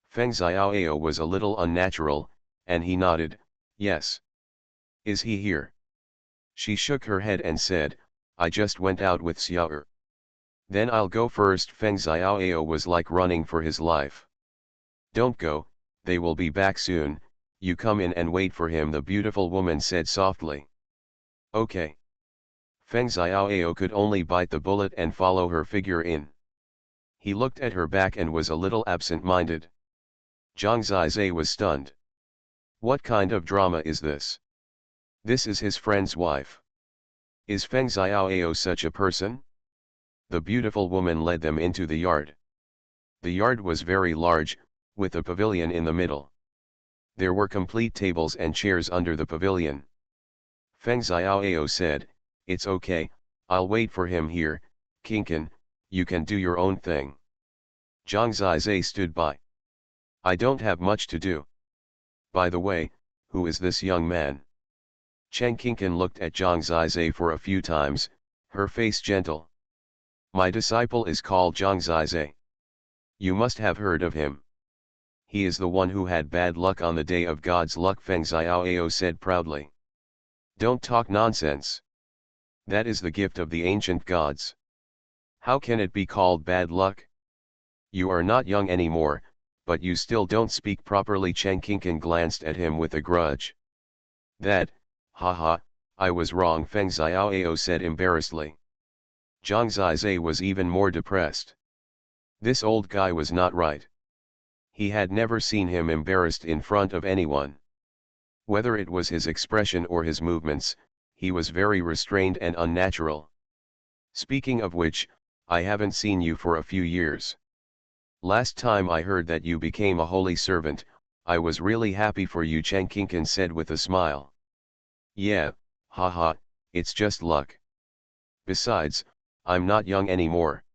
Feng Xiaoao was a little unnatural, and he nodded, yes. Is he here? She shook her head and said, I just went out with Xiao'er. Then I'll go first. Feng Xiaoao was like running for his life. Don't go, they will be back soon, you come in and wait for him, the beautiful woman said softly. Okay. Feng Xiaoao could only bite the bullet and follow her figure in. He looked at her back and was a little absent-minded. Zhang Zizai was stunned. What kind of drama is this? This is his friend's wife. Is Feng Xiaoao such a person? The beautiful woman led them into the yard. The yard was very large, with a pavilion in the middle. There were complete tables and chairs under the pavilion. Feng Xiaoao said, it's okay, I'll wait for him here, Kinkin, you can do your own thing. Zhang Zizai stood by. I don't have much to do. By the way, who is this young man? Chen Kinkin looked at Zhang Zizai for a few times, her face gentle. My disciple is called Zhang Zizai. You must have heard of him. He is the one who had bad luck on the day of God's luck, Feng Xiaoao said proudly. Don't talk nonsense. That is the gift of the ancient gods. How can it be called bad luck? You are not young anymore, but you still don't speak properly. Chen Kinkin glanced at him with a grudge. Haha, I was wrong, Feng Xiaoao said embarrassedly. Zhang Zizai was even more depressed. This old guy was not right. He had never seen him embarrassed in front of anyone. Whether it was his expression or his movements, he was very restrained and unnatural. Speaking of which, I haven't seen you for a few years. Last time I heard that you became a holy servant, I was really happy for you, Chen Kinkin said with a smile. Yeah, haha, it's just luck. Besides, I'm not young anymore.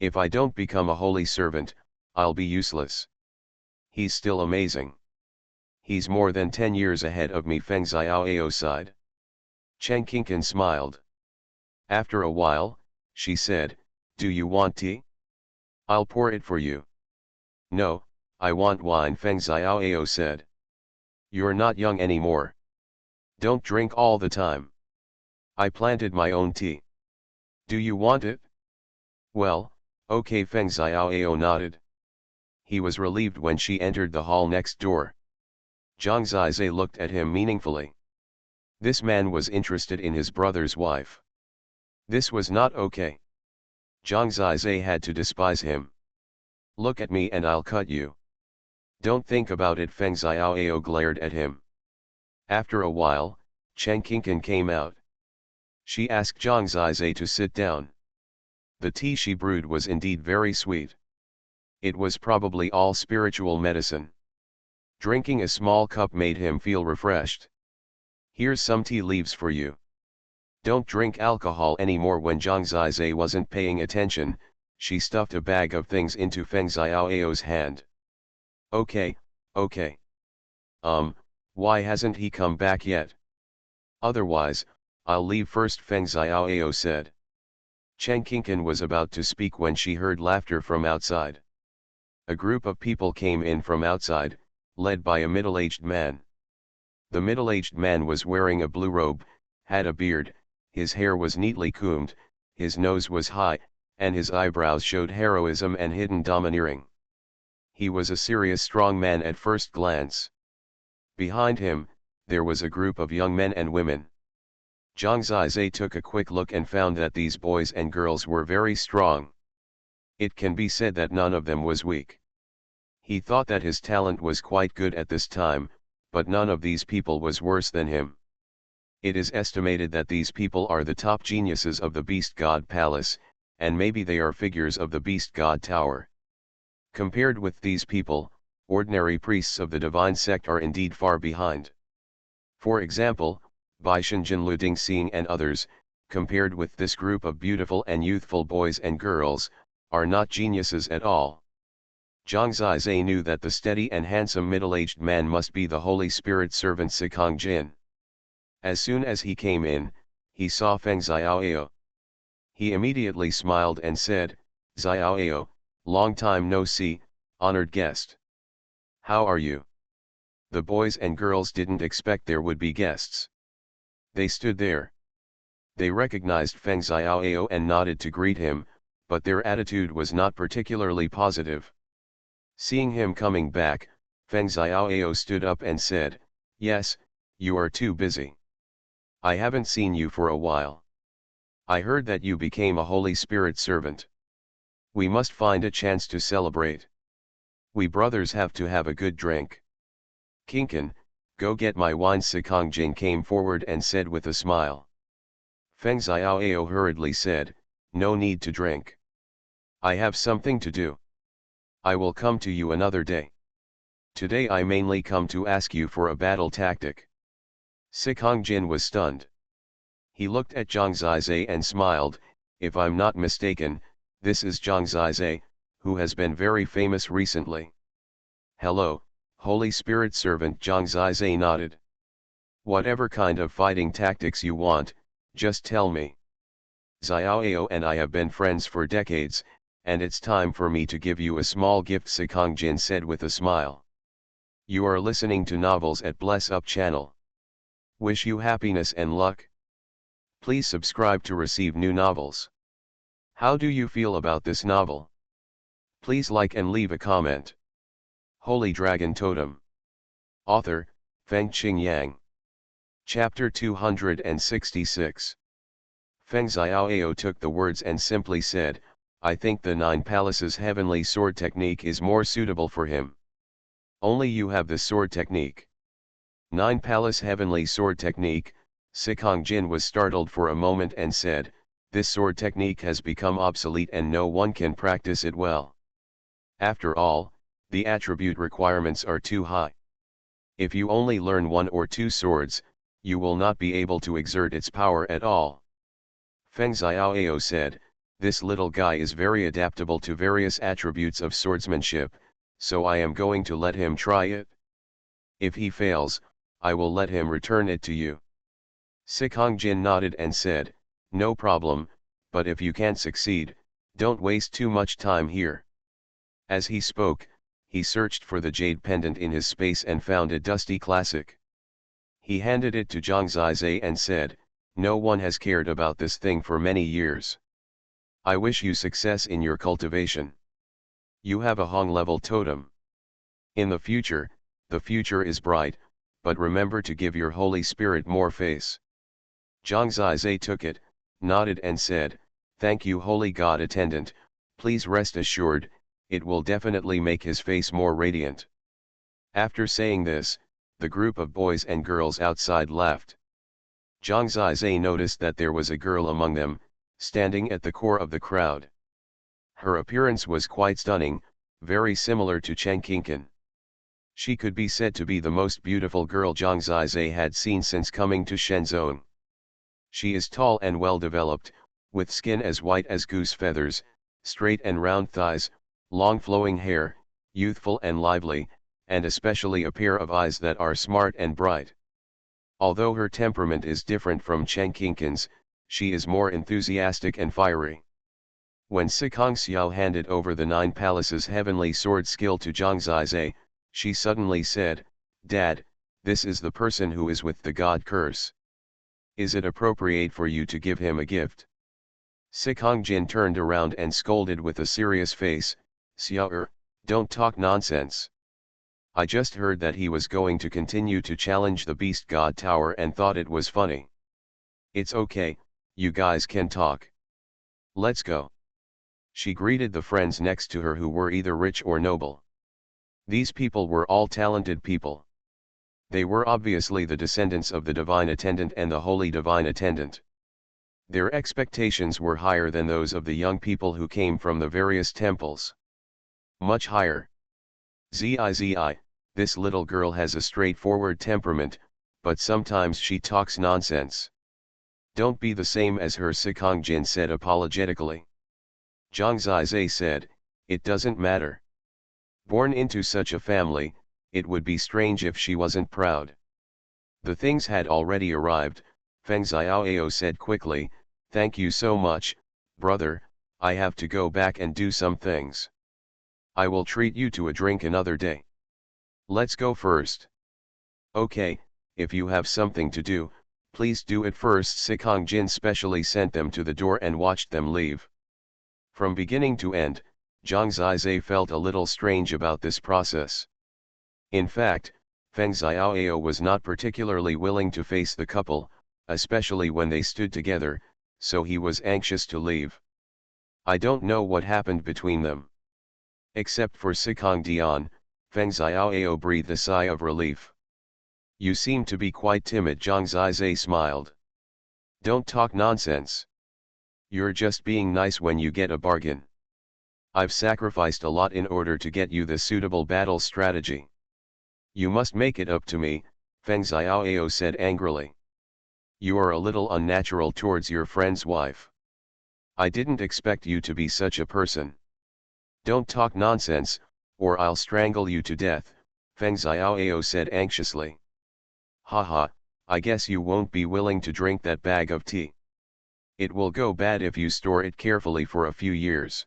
If I don't become a holy servant, I'll be useless. He's still amazing. He's more than 10 years ahead of me, Feng Xiaoao sighed. Chen Kinkin smiled. After a while, she said, do you want tea? I'll pour it for you. No, I want wine, Feng Xiaoao said. You're not young anymore. Don't drink all the time. I planted my own tea. Do you want it? Well, okay, Feng Xiaoao nodded. He was relieved when she entered the hall next door. Zhang Zizai looked at him meaningfully. This man was interested in his brother's wife. This was not okay. Zhang Zizai had to despise him. Look at me and I'll cut you. Don't think about it, Feng Xiaoao glared at him. After a while, Chen Kinkin came out. She asked Zhang Zizai to sit down. The tea she brewed was indeed very sweet. It was probably all spiritual medicine. Drinking a small cup made him feel refreshed. Here's some tea leaves for you. Don't drink alcohol anymore. When Zhang Zizai wasn't paying attention, she stuffed a bag of things into Feng Xiaoao's hand. Okay, okay. Why hasn't he come back yet? Otherwise, I'll leave first, Feng Xiaoao said. Chen Kinkin was about to speak when she heard laughter from outside. A group of people came in from outside, led by a middle-aged man. The middle-aged man was wearing a blue robe, had a beard, his hair was neatly combed, his nose was high, and his eyebrows showed heroism and hidden domineering. He was a serious strong man at first glance. Behind him, there was a group of young men and women. Zhang Zizai took a quick look and found that these boys and girls were very strong. It can be said that none of them was weak. He thought that his talent was quite good at this time, but none of these people was worse than him. It is estimated that these people are the top geniuses of the Beast God Palace, and maybe they are figures of the Beast God Tower. Compared with these people, ordinary priests of the divine sect are indeed far behind. For example, Baishan Jinlu Dingxing and others, compared with this group of beautiful and youthful boys and girls, are not geniuses at all. Zhang Zizai knew that the steady and handsome middle-aged man must be the Holy Spirit servant Sikong Jin. As soon as he came in, he saw Feng Xiaoao. He immediately smiled and said, "Xiaoao, long time no see, honored guest. How are you?" The boys and girls didn't expect there would be guests. They stood there. They recognized Feng Xiaoao and nodded to greet him, but their attitude was not particularly positive. Seeing him coming back, Feng Xiaoao stood up and said, "Yes, you are too busy. I haven't seen you for a while. I heard that you became a Holy Spirit servant. We must find a chance to celebrate. We brothers have to have a good drink. Kinkan, go get my wine." Sikong Jin came forward and said with a smile. Feng Xiaoao hurriedly said, "No need to drink. I have something to do. I will come to you another day. Today I mainly come to ask you for a battle tactic." Sikong Jin was stunned. He looked at Zhang Zizai and smiled. "If I'm not mistaken, this is Zhang Zizai, who has been very famous recently." "Hello, Holy Spirit servant." Zhang Zizai nodded. "Whatever kind of fighting tactics you want, just tell me. Xiaoao and I have been friends for decades, and it's time for me to give you a small gift," Sikong Jin said with a smile. "You are listening to Novels at Bless Up channel. Wish you happiness and luck. Please subscribe to receive new novels. How do you feel about this novel? Please like and leave a comment." Holy Dragon Totem. Author, Fengqing Yang. Chapter 266. Feng Xiaoao took the words and simply said, "I think the Nine Palaces Heavenly Sword technique is more suitable for him. Only you have the sword technique." Nine Palace Heavenly Sword technique. Sikong Jin was startled for a moment and said, "This sword technique has become obsolete and no one can practice it well. After all, the attribute requirements are too high. If you only learn one or two swords, you will not be able to exert its power at all." Feng Xiaoao said, "This little guy is very adaptable to various attributes of swordsmanship, so I am going to let him try it. If he fails, I will let him return it to you." Sikong Jin nodded and said, "No problem, but if you can't succeed, don't waste too much time here." As he spoke, he searched for the jade pendant in his space and found a dusty classic. He handed it to Zhang Zizai and said, "No one has cared about this thing for many years. I wish you success in your cultivation. You have a Hong-level totem. In the future is bright, but remember to give your Holy Spirit more face." Zhang Zizai took it, nodded and said, "Thank you Holy God Attendant, please rest assured, it will definitely make his face more radiant." After saying this, the group of boys and girls outside left. Zhang Zizai noticed that there was a girl among them, standing at the core of the crowd. Her appearance was quite stunning, very similar to Chen Qingqin. She could be said to be the most beautiful girl Zhang Zizai had seen since coming to Shenzhen. She is tall and well developed, with skin as white as goose feathers, straight and round thighs, long flowing hair, youthful and lively, and especially a pair of eyes that are smart and bright. Although her temperament is different from Chen Qingqin's, she is more enthusiastic and fiery. When Sikong Xiao handed over the Nine Palaces Heavenly Sword skill to Zhang Zizai, she suddenly said, "Dad, this is the person who is with the God curse. Is it appropriate for you to give him a gift?" Jin turned around and scolded with a serious face, "Xiao, don't talk nonsense. I just heard that he was going to continue to challenge the Beast God Tower and thought it was funny. It's okay, you guys can talk. Let's go." She greeted the friends next to her who were either rich or noble. These people were all talented people. They were obviously the descendants of the Divine Attendant and the Holy Divine Attendant. Their expectations were higher than those of the young people who came from the various temples. Much higher. Zizi, this little girl has a straightforward temperament, but sometimes she talks nonsense. Don't be the same as her, Jin said apologetically. Zhang Zizai said, "It doesn't matter. Born into such a family, it would be strange if she wasn't proud." The things had already arrived. Feng Xiaoao said quickly, "Thank you so much, brother, I have to go back and do some things. I will treat you to a drink another day. Let's go first." "Okay, if you have something to do, please do it first." Jin specially sent them to the door and watched them leave. From beginning to end, Zhang Zizai felt a little strange about this process. In fact, Feng Xiaoao was not particularly willing to face the couple, especially when they stood together, so he was anxious to leave. I don't know what happened between them. Except for Sikong Dian, Feng Xiaoao breathed a sigh of relief. "You seem to be quite timid." Zhang Zizai smiled. "Don't talk nonsense. You're just being nice when you get a bargain. I've sacrificed a lot in order to get you the suitable battle strategy. You must make it up to me," Feng Xiaoao said angrily. "You are a little unnatural towards your friend's wife. I didn't expect you to be such a person. Don't talk nonsense, or I'll strangle you to death," Feng Xiaoao said anxiously. "Haha, I guess you won't be willing to drink that bag of tea. It will go bad if you store it carefully for a few years.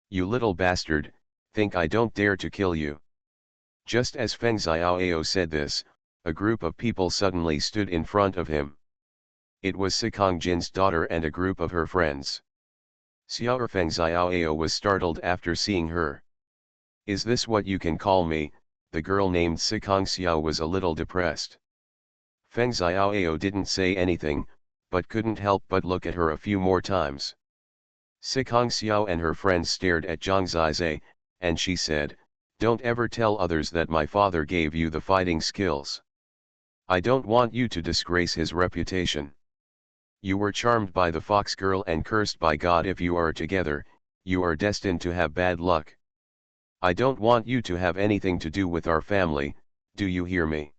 You little bastard, think I don't dare to kill you." Just as Feng Xiaoao said this, a group of people suddenly stood in front of him. It was Sikong Jin's daughter and a group of her friends. Xiao Feng Xiaoao was startled after seeing her. "Is this what you can call me?" The girl named Sikong Xiao was a little depressed. Feng Xiaoao didn't say anything, but couldn't help but look at her a few more times. Sikong Xiao and her friends stared at Zhang Zizai, and she said, "Don't ever tell others that my father gave you the fighting skills. I don't want you to disgrace his reputation. You were charmed by the fox girl and cursed by God. If you are together, you are destined to have bad luck. I don't want you to have anything to do with our family, do you hear me?"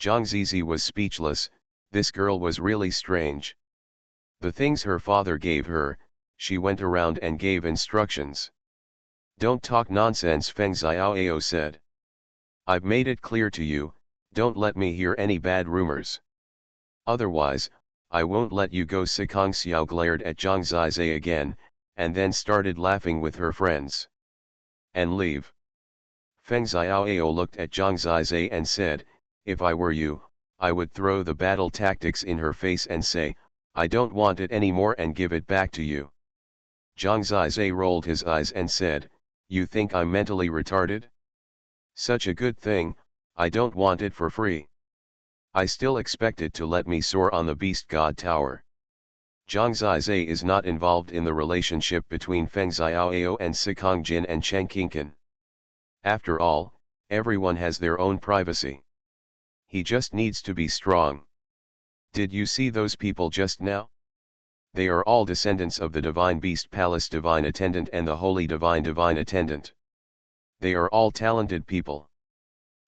Zhang Zizi was speechless. This girl was really strange. The things her father gave her, she went around and gave instructions. "Don't talk nonsense," Feng Xiaoao said. "I've made it clear to you, don't let me hear any bad rumors. Otherwise, I won't let you go." Sikong Xiao glared at Zhang Zizai again, and then started laughing with her friends. "And leave." Feng Xiaoao looked at Zhang Zizai and said, "If I were you, I would throw the battle tactics in her face and say, 'I don't want it anymore,' and give it back to you." Zhang Zizai rolled his eyes and said, "You think I'm mentally retarded? Such a good thing, I don't want it for free. I still expect it to let me soar on the Beast God Tower." Zhang Zizai is not involved in the relationship between Feng Xiaoao and Sikong Jin and Chen Qingqin. After all, everyone has their own privacy. He just needs to be strong. Did you see those people just now? They are all descendants of the Divine Beast Palace Divine Attendant and the Holy Divine Attendant. They are all talented people.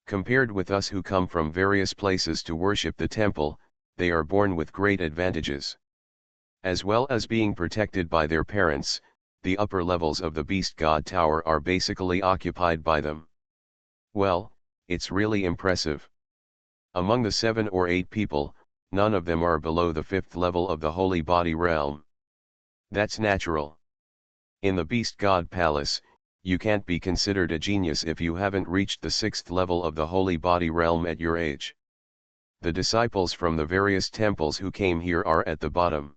Compared with us who come from various places to worship the temple, they are born with great advantages. As well as being protected by their parents, the upper levels of the Beast God Tower are basically occupied by them. Well, it's really impressive. Among the 7 or 8 people, none of them are below the 5th level of the Holy Body Realm. That's natural. In the Beast God Palace, you can't be considered a genius if you haven't reached the 6th level of the Holy Body Realm at your age. The disciples from the various temples who came here are at the bottom.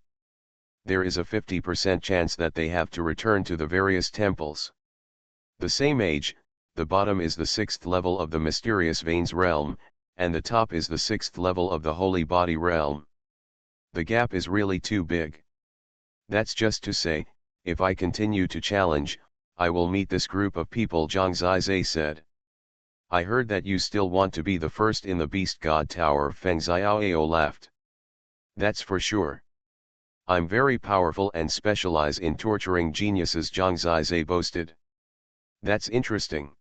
there is a 50% chance that they have to return to the various temples. The same age, the bottom is the 6th level of the mysterious veins realm, and the top is the 6th level of the holy body realm. The gap is really too big. That's just to say, if I continue to challenge, I will meet this group of people, Zhang Zizai said. I heard that you still want to be the first in the Beast God Tower, Feng Xiaoao laughed. That's for sure. I'm very powerful and specialize in torturing geniuses, Zhang Zizai boasted. That's interesting.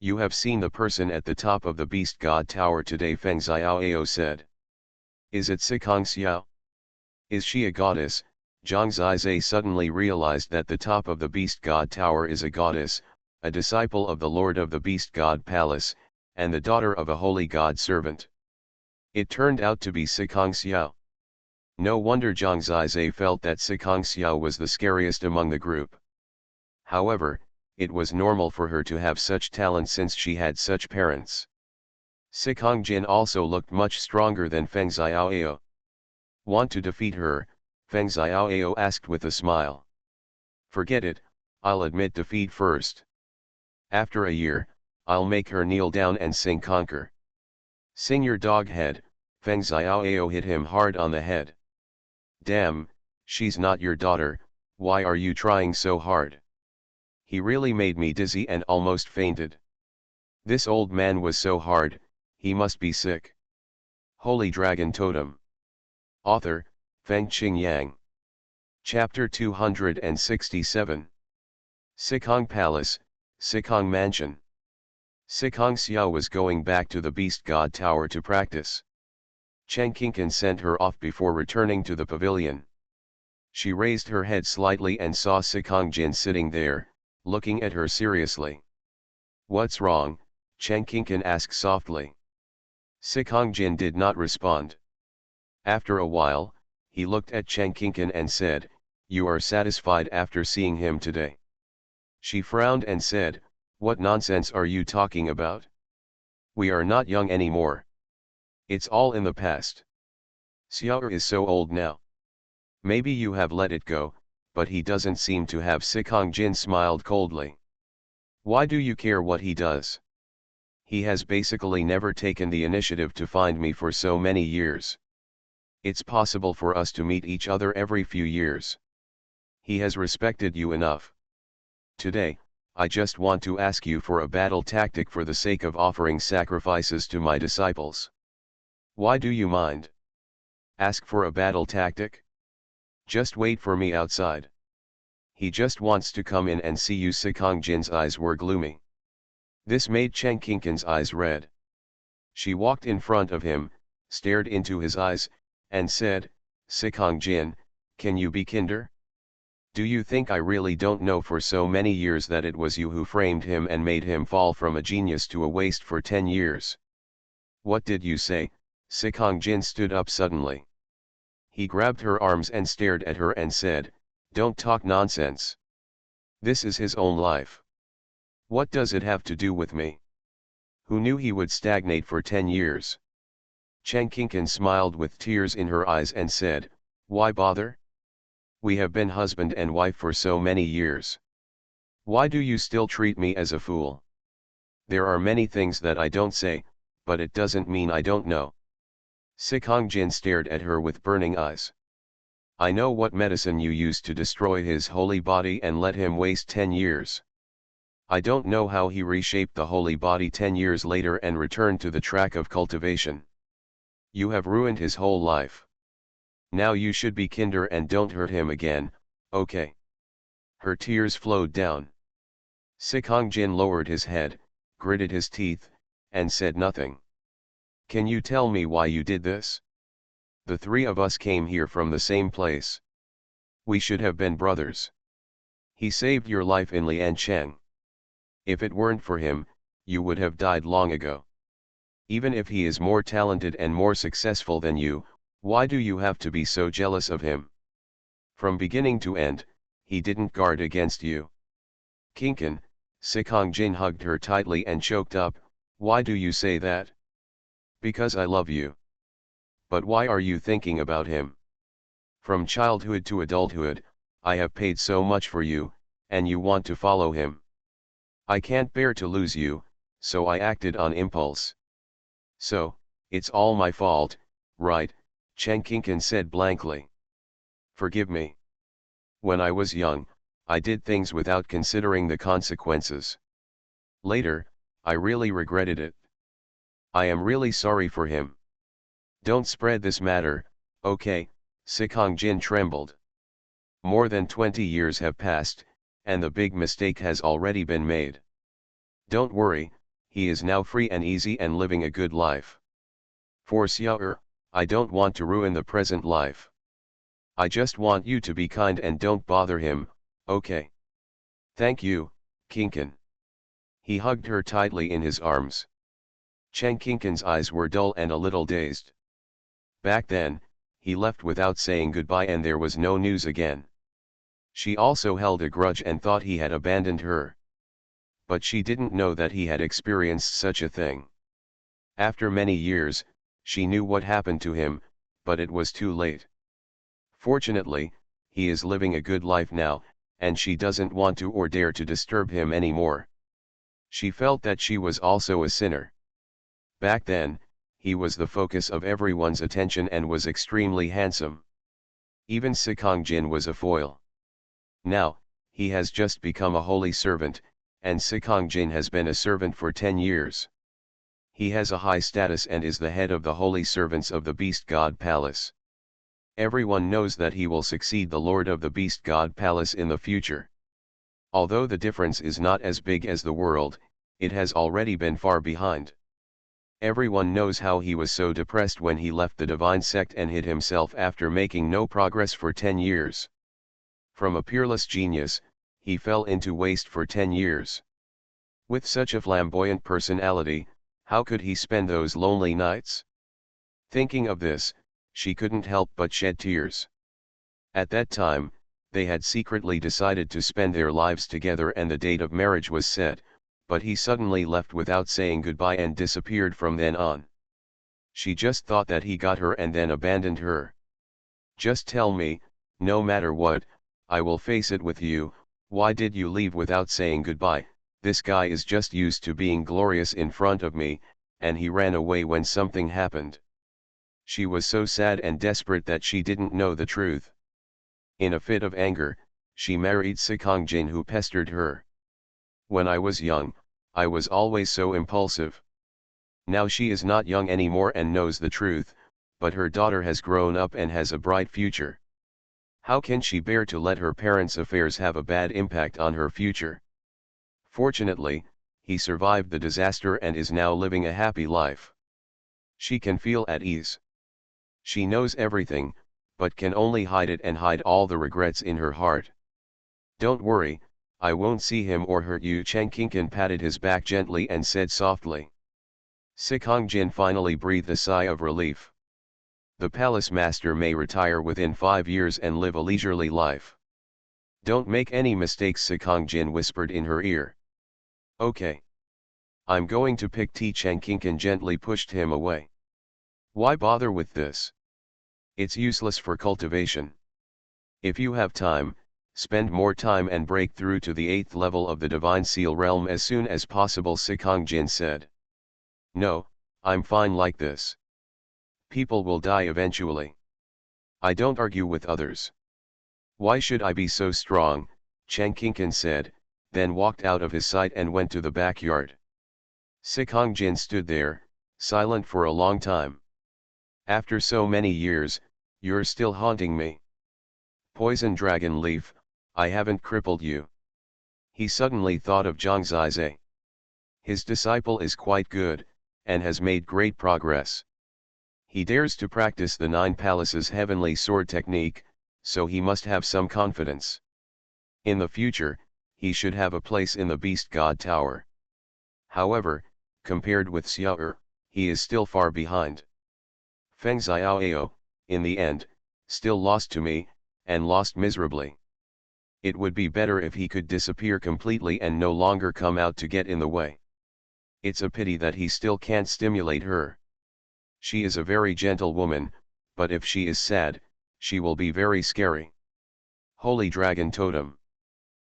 You have seen the person at the top of the Beast God Tower today, Feng Xiaoao said. Is it Sikong Xiao? Is she a goddess? Zhang Zizai suddenly realized that the top of the Beast God Tower is a goddess, a disciple of the Lord of the Beast God Palace, and the daughter of a holy god servant. It turned out to be Sikong Xiao. No wonder Zhang Zizai felt that Sikong Xiao was the scariest among the group. However, it was normal for her to have such talent since she had such parents. Sikong Jin also looked much stronger than Feng Xiaoao. Want to defeat her? Feng Xiaoao asked with a smile. Forget it, I'll admit defeat first. After a year, I'll make her kneel down and sing conquer. Sing your dog head, Feng Xiaoao hit him hard on the head. Damn, she's not your daughter, why are you trying so hard? He really made me dizzy and almost fainted. This old man was so hard, he must be sick. Holy Dragon Totem. Author, Feng Qingyang. Chapter 267. Sikong Palace, Sikong Mansion. Sikong Xiao was going back to the Beast God Tower to practice. Chen Qingqin sent her off before returning to the pavilion. She raised her head slightly and saw Sikong Jin sitting there, looking at her seriously. What's wrong? Chen Qingqin asked softly. Sikong Jin did not respond. After a while, he looked at Chen Qingqin and said, You are satisfied after seeing him today? She frowned and said, What nonsense are you talking about? We are not young anymore. It's all in the past. Xiao is so old now. Maybe you have let it go, but he doesn't seem to have. Sikong Jin smiled coldly. Why do you care what he does? He has basically never taken the initiative to find me for so many years. It's possible for us to meet each other every few years. He has respected you enough. Today, I just want to ask you for a battle tactic for the sake of offering sacrifices to my disciples. Why do you mind? Ask for a battle tactic? Just wait for me outside. He just wants to come in and see you. Sikong Jin's eyes were gloomy. This made Chen Qingqin's eyes red. She walked in front of him, stared into his eyes, and said, Sikong Jin, can you be kinder? Do you think I really don't know for so many years that it was you who framed him and made him fall from a genius to a waste for 10 years? What did you say? Sikong Jin stood up suddenly. He grabbed her arms and stared at her and said, Don't talk nonsense. This is his own life. What does it have to do with me? Who knew he would stagnate for 10 years? Chen Qingqin smiled with tears in her eyes and said, Why bother? We have been husband and wife for so many years. Why do you still treat me as a fool? There are many things that I don't say, but it doesn't mean I don't know. Sikong Jin stared at her with burning eyes. I know what medicine you used to destroy his holy body and let him waste 10 years. I don't know how he reshaped the holy body 10 years later and returned to the track of cultivation. You have ruined his whole life. Now you should be kinder and don't hurt him again, okay? Her tears flowed down. Sikong Jin lowered his head, gritted his teeth, and said nothing. Can you tell me why you did this? The three of us came here from the same place. We should have been brothers. He saved your life in Liancheng. If it weren't for him, you would have died long ago. Even if he is more talented and more successful than you, why do you have to be so jealous of him? From beginning to end, he didn't guard against you. Qingqin, Sikong Jin hugged her tightly and choked up, why do you say that? Because I love you. But why are you thinking about him? From childhood to adulthood, I have paid so much for you, and you want to follow him. I can't bear to lose you, so I acted on impulse. So, it's all my fault, right? Chen Qingqin said blankly. Forgive me. When I was young, I did things without considering the consequences. Later, I really regretted it. I am really sorry for him. Don't spread this matter, okay? Sikong Jin trembled. More than 20 years have passed, and the big mistake has already been made. Don't worry, he is now free and easy and living a good life. For Xiao, I don't want to ruin the present life. I just want you to be kind and don't bother him, okay? Thank you, Qingqin. He hugged her tightly in his arms. Chen Qingqin's eyes were dull and a little dazed. Back then, he left without saying goodbye and there was no news again. She also held a grudge and thought he had abandoned her. But she didn't know that he had experienced such a thing. After many years, she knew what happened to him, but it was too late. Fortunately, he is living a good life now, and she doesn't want to or dare to disturb him anymore. She felt that she was also a sinner. Back then, he was the focus of everyone's attention and was extremely handsome. Even Sikong Jin was a foil. Now, he has just become a holy servant, and Sikong Jin has been a servant for 10 years. He has a high status and is the head of the holy servants of the Beast God Palace. Everyone knows that he will succeed the Lord of the Beast God Palace in the future. Although the difference is not as big as the world, it has already been far behind. Everyone knows how he was so depressed when he left the divine sect and hid himself after making no progress for 10 years. From a peerless genius, he fell into waste for 10 years. With such a flamboyant personality, how could he spend those lonely nights? Thinking of this, she couldn't help but shed tears. At that time, they had secretly decided to spend their lives together and the date of marriage was set, but he suddenly left without saying goodbye and disappeared from then on. She just thought that he got her and then abandoned her. Just tell me, no matter what, I will face it with you. Why did you leave without saying goodbye? This guy is just used to being glorious in front of me, and he ran away when something happened. She was so sad and desperate that she didn't know the truth. In a fit of anger, she married Sikong Jin who pestered her. When I was young, I was always so impulsive. Now she is not young anymore and knows the truth, but her daughter has grown up and has a bright future. How can she bear to let her parents' affairs have a bad impact on her future? Fortunately, he survived the disaster and is now living a happy life. She can feel at ease. She knows everything, but can only hide it and hide all the regrets in her heart. Don't worry, I won't see him or hurt you. Chen Qingqin patted his back gently and said softly. Sikong Jin finally breathed a sigh of relief. The palace master may retire within 5 years and live a leisurely life. Don't make any mistakes, Sikong Jin whispered in her ear. Okay. I'm going to pick tea. Chen Qingqin gently pushed him away. Why bother with this? It's useless for cultivation. If you have time, spend more time and break through to the 8th level of the Divine Seal realm as soon as possible, Sikong Jin said. No, I'm fine like this. People will die eventually. I don't argue with others. Why should I be so strong? Chen Qingqin said, then walked out of his sight and went to the backyard. Sikong Jin stood there, silent for a long time. After so many years, you're still haunting me. Poison dragon leaf, I haven't crippled you. He suddenly thought of Zhang Zizai. His disciple is quite good, and has made great progress. He dares to practice the 9 palaces heavenly sword technique, so he must have some confidence. In the future, he should have a place in the Beast God Tower. However, compared with Xiao, he is still far behind. Feng Xiaoao, in the end, still lost to me, and lost miserably. It would be better if he could disappear completely and no longer come out to get in the way. It's a pity that he still can't stimulate her. She is a very gentle woman, but if she is sad, She will be very scary. Holy Dragon Totem.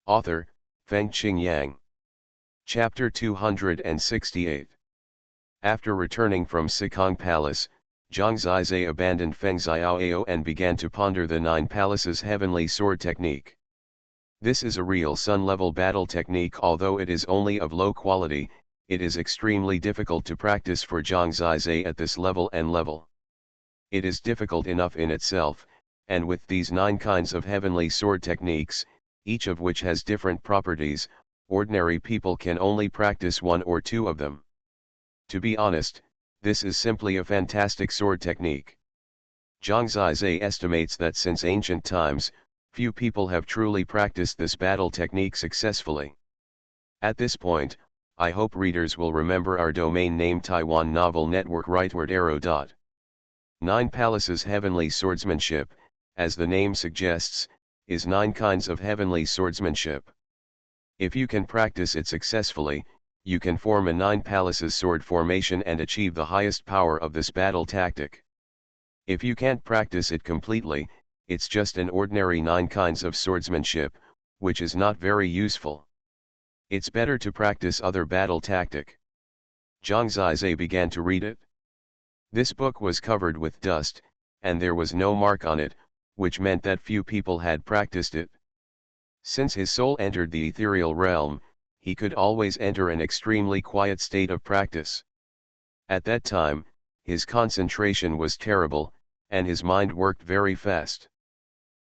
Author, Fengqing Yang. Chapter 268. After returning from Sikong Palace, Zhang Zizai abandoned Feng Xiaoao and began to ponder the Nine Palaces Heavenly Sword technique. This is a real sun-level battle technique. Although it is only of low quality, it is extremely difficult to practice for Zhang Zizai at this level and level. It is difficult enough in itself, and with these 9 kinds of heavenly sword techniques, each of which has different properties, ordinary people can only practice 1 or 2 of them. To be honest, this is simply a fantastic sword technique. Zhang Zizai estimates that since ancient times, few people have truly practiced this battle technique successfully. At this point, I hope readers will remember our domain name Taiwan Novel Network rightward arrow. 9 Palaces Heavenly Swordsmanship, as the name suggests, is 9 kinds of heavenly swordsmanship. If you can practice it successfully, you can form a 9 Palaces sword formation and achieve the highest power of this battle tactic. If you can't practice it completely, it's just an ordinary 9 kinds of swordsmanship, which is not very useful. It's better to practice other battle tactic. Zhang Zizai began to read it. This book was covered with dust, and there was no mark on it, which meant that few people had practiced it. Since his soul entered the ethereal realm, he could always enter an extremely quiet state of practice. At that time, his concentration was terrible, and his mind worked very fast.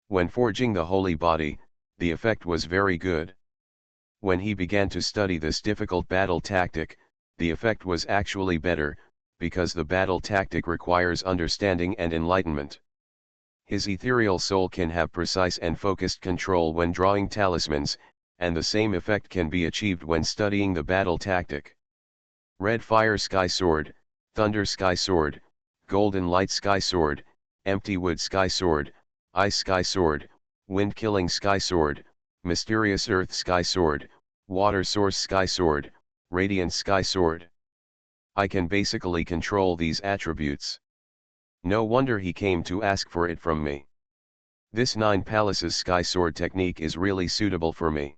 When forging the holy body, the effect was very good. When he began to study this difficult battle tactic, the effect was actually better, because the battle tactic requires understanding and enlightenment. His ethereal soul can have precise and focused control when drawing talismans, and the same effect can be achieved when studying the battle tactic. Red Fire Sky Sword, Thunder Sky Sword, Golden Light Sky Sword, Empty Wood Sky Sword, Ice Sky Sword, Wind Killing Sky Sword, Mysterious Earth Sky Sword, Water Source Sky Sword, Radiant Sky Sword. I can basically control these attributes. No wonder he came to ask for it from me. This 9 Palaces Sky Sword technique is really suitable for me.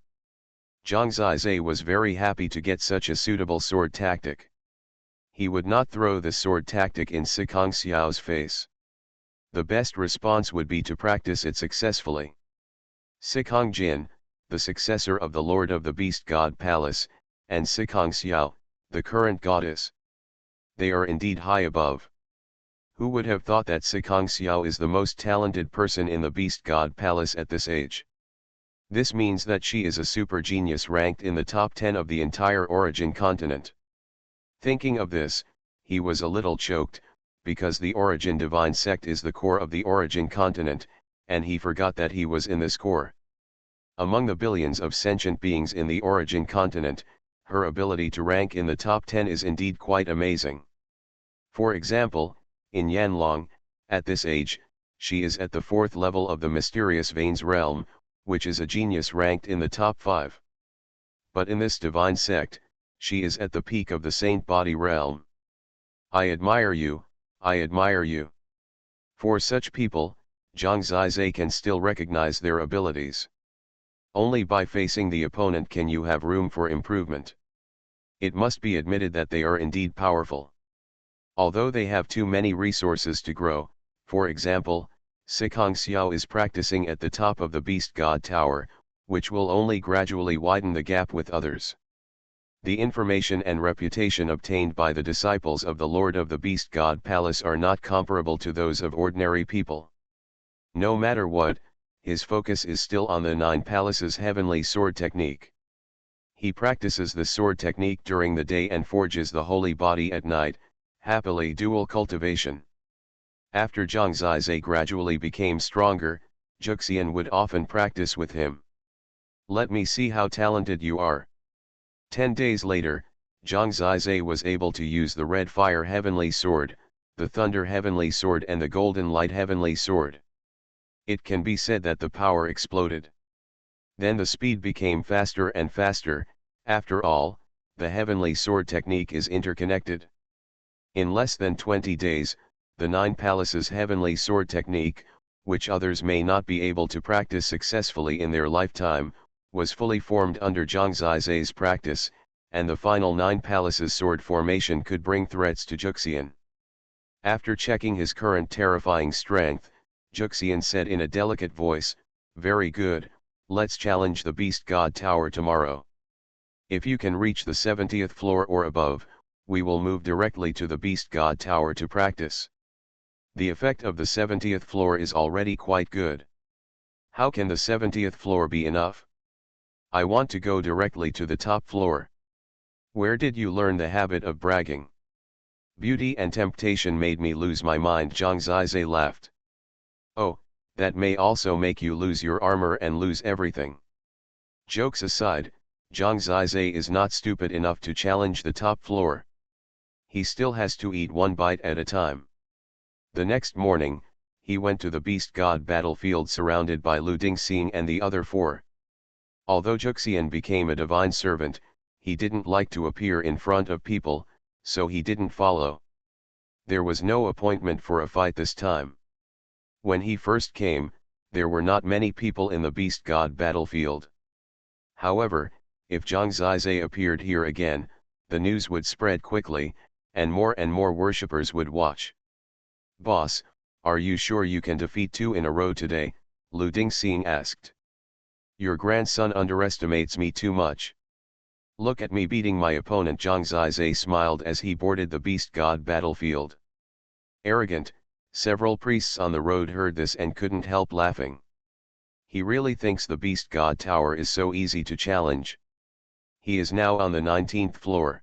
Zhang Zizai was very happy to get such a suitable sword tactic. He would not throw the sword tactic in Sikong Xiao's face. The best response would be to practice it successfully. Sikong Jin, the successor of the Lord of the Beast God Palace, and Sikong Xiao, the current goddess. They are indeed high above. Who would have thought that Sikong Xiao is the most talented person in the Beast God Palace at this age? This means that she is a super genius ranked in the top 10 of the entire Origin continent. Thinking of this, he was a little choked, because the Origin divine sect is the core of the Origin continent, and he forgot that he was in this core. Among the billions of sentient beings in the Origin continent, her ability to rank in the top 10 is indeed quite amazing. For example, in Yanlong, at this age, she is at the 4th level of the Mysterious Veins realm, which is a genius ranked in the top 5. But in this divine sect, she is at the peak of the Saint Body realm. I admire you, I admire you. For such people, Zhang Zizai can still recognize their abilities. Only by facing the opponent can you have room for improvement. It must be admitted that they are indeed powerful. Although they have too many resources to grow, for example, Sikong Xiao is practicing at the top of the Beast God Tower, which will only gradually widen the gap with others. The information and reputation obtained by the disciples of the Lord of the Beast God Palace are not comparable to those of ordinary people. No matter what, his focus is still on the 9 Palaces Heavenly Sword technique. He practices the sword technique during the day and forges the holy body at night, happily dual cultivation. After Zhang Zizai gradually became stronger, Juxian would often practice with him. Let me see how talented you are. 10 days later, Zhang Zizai was able to use the Red Fire Heavenly Sword, the Thunder Heavenly Sword and the Golden Light Heavenly Sword. It can be said that the power exploded. Then the speed became faster and faster. After all, the Heavenly Sword technique is interconnected. In less than 20 days, the 9 Palaces Heavenly Sword technique, which others may not be able to practice successfully in their lifetime, was fully formed under Zhang Zizai's practice, and the final 9 palaces sword formation could bring threats to Juxian. After checking his current terrifying strength, Juxian said in a delicate voice, "Very good, let's challenge the Beast God Tower tomorrow. If you can reach the 70th floor or above, we will move directly to the Beast God Tower to practice. The effect of the 70th floor is already quite good. How can the 70th floor be enough? I want to go directly to the top floor. Where did you learn the habit of bragging? Beauty and temptation made me lose my mind." Zhang Zizai laughed. "Oh, that may also make you lose your armor and lose everything." Jokes aside, Zhang Zizai is not stupid enough to challenge the top floor. He still has to eat one bite at a time. The next morning, he went to the Beast God battlefield surrounded by Lu Dingxing and the other 4. Although Juxian became a divine servant, he didn't like to appear in front of people, so he didn't follow. There was no appointment for a fight this time. When he first came, there were not many people in the Beast God battlefield. However, if Zhang Zizai appeared here again, the news would spread quickly, and more worshippers would watch. "Boss, are you sure you can defeat 2 in a row today?" Lu Dingxing asked. "Your grandson underestimates me too much. Look at me beating my opponent." Zhang Zizai smiled as he boarded the Beast God battlefield. Arrogant, several priests on the road heard this and couldn't help laughing. He really thinks the Beast God Tower is so easy to challenge. He is now on the 19th floor.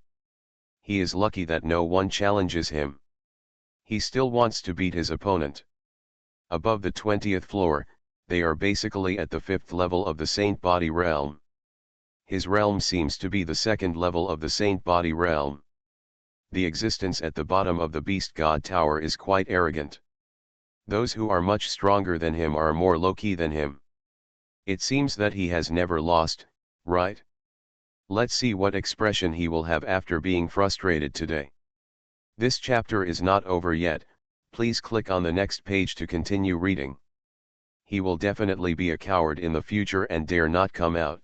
He is lucky that no one challenges him. He still wants to beat his opponent. Above the 20th floor, they are basically at the 5th level of the Saint Body realm. His realm seems to be the 2nd level of the Saint Body realm. The existence at the bottom of the Beast God Tower is quite arrogant. Those who are much stronger than him are more low-key than him. It seems that he has never lost, right? Let's see what expression he will have after being frustrated today. This chapter is not over yet, please click on the next page to continue reading. He will definitely be a coward in the future and dare not come out.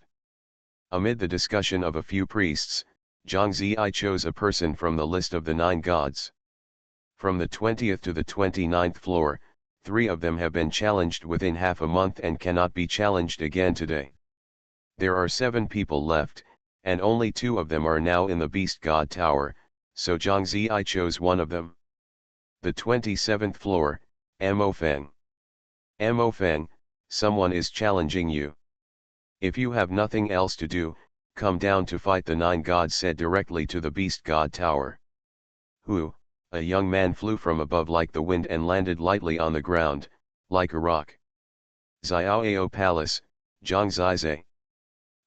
Amid the discussion of a few priests, Zhang Zizai chose a person from the list of the 9 gods. From the 20th to the 29th floor, 3 of them have been challenged within half a month and cannot be challenged again today. There are 7 people left, and only 2 of them are now in the Beast God Tower, so Zhang Zizai chose one of them. The 27th floor, Mo Feng. Mo Feng, someone is challenging you. If you have nothing else to do, come down to fight. The 9 gods said directly to the Beast God Tower. "Who?" A young man flew from above like the wind and landed lightly on the ground, like a rock. "Xiaoao Palace, Zhang Zizai."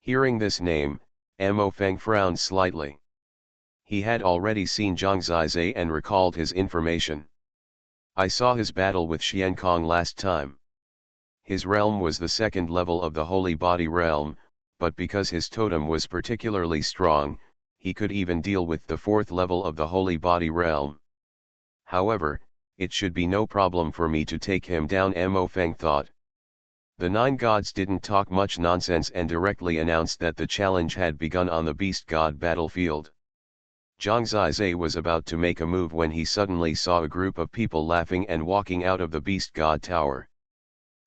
Hearing this name, Mo Feng frowned slightly. He had already seen Zhang Zizai and recalled his information. "I saw his battle with Xiankong last time. His realm was the 2nd level of the Holy Body realm, but because his totem was particularly strong, he could even deal with the 4th level of the Holy Body realm. However, it should be no problem for me to take him down," Mo Feng thought. The 9 gods didn't talk much nonsense and directly announced that the challenge had begun on the Beast God battlefield. Zhang Zizai was about to make a move when he suddenly saw a group of people laughing and walking out of the Beast God Tower.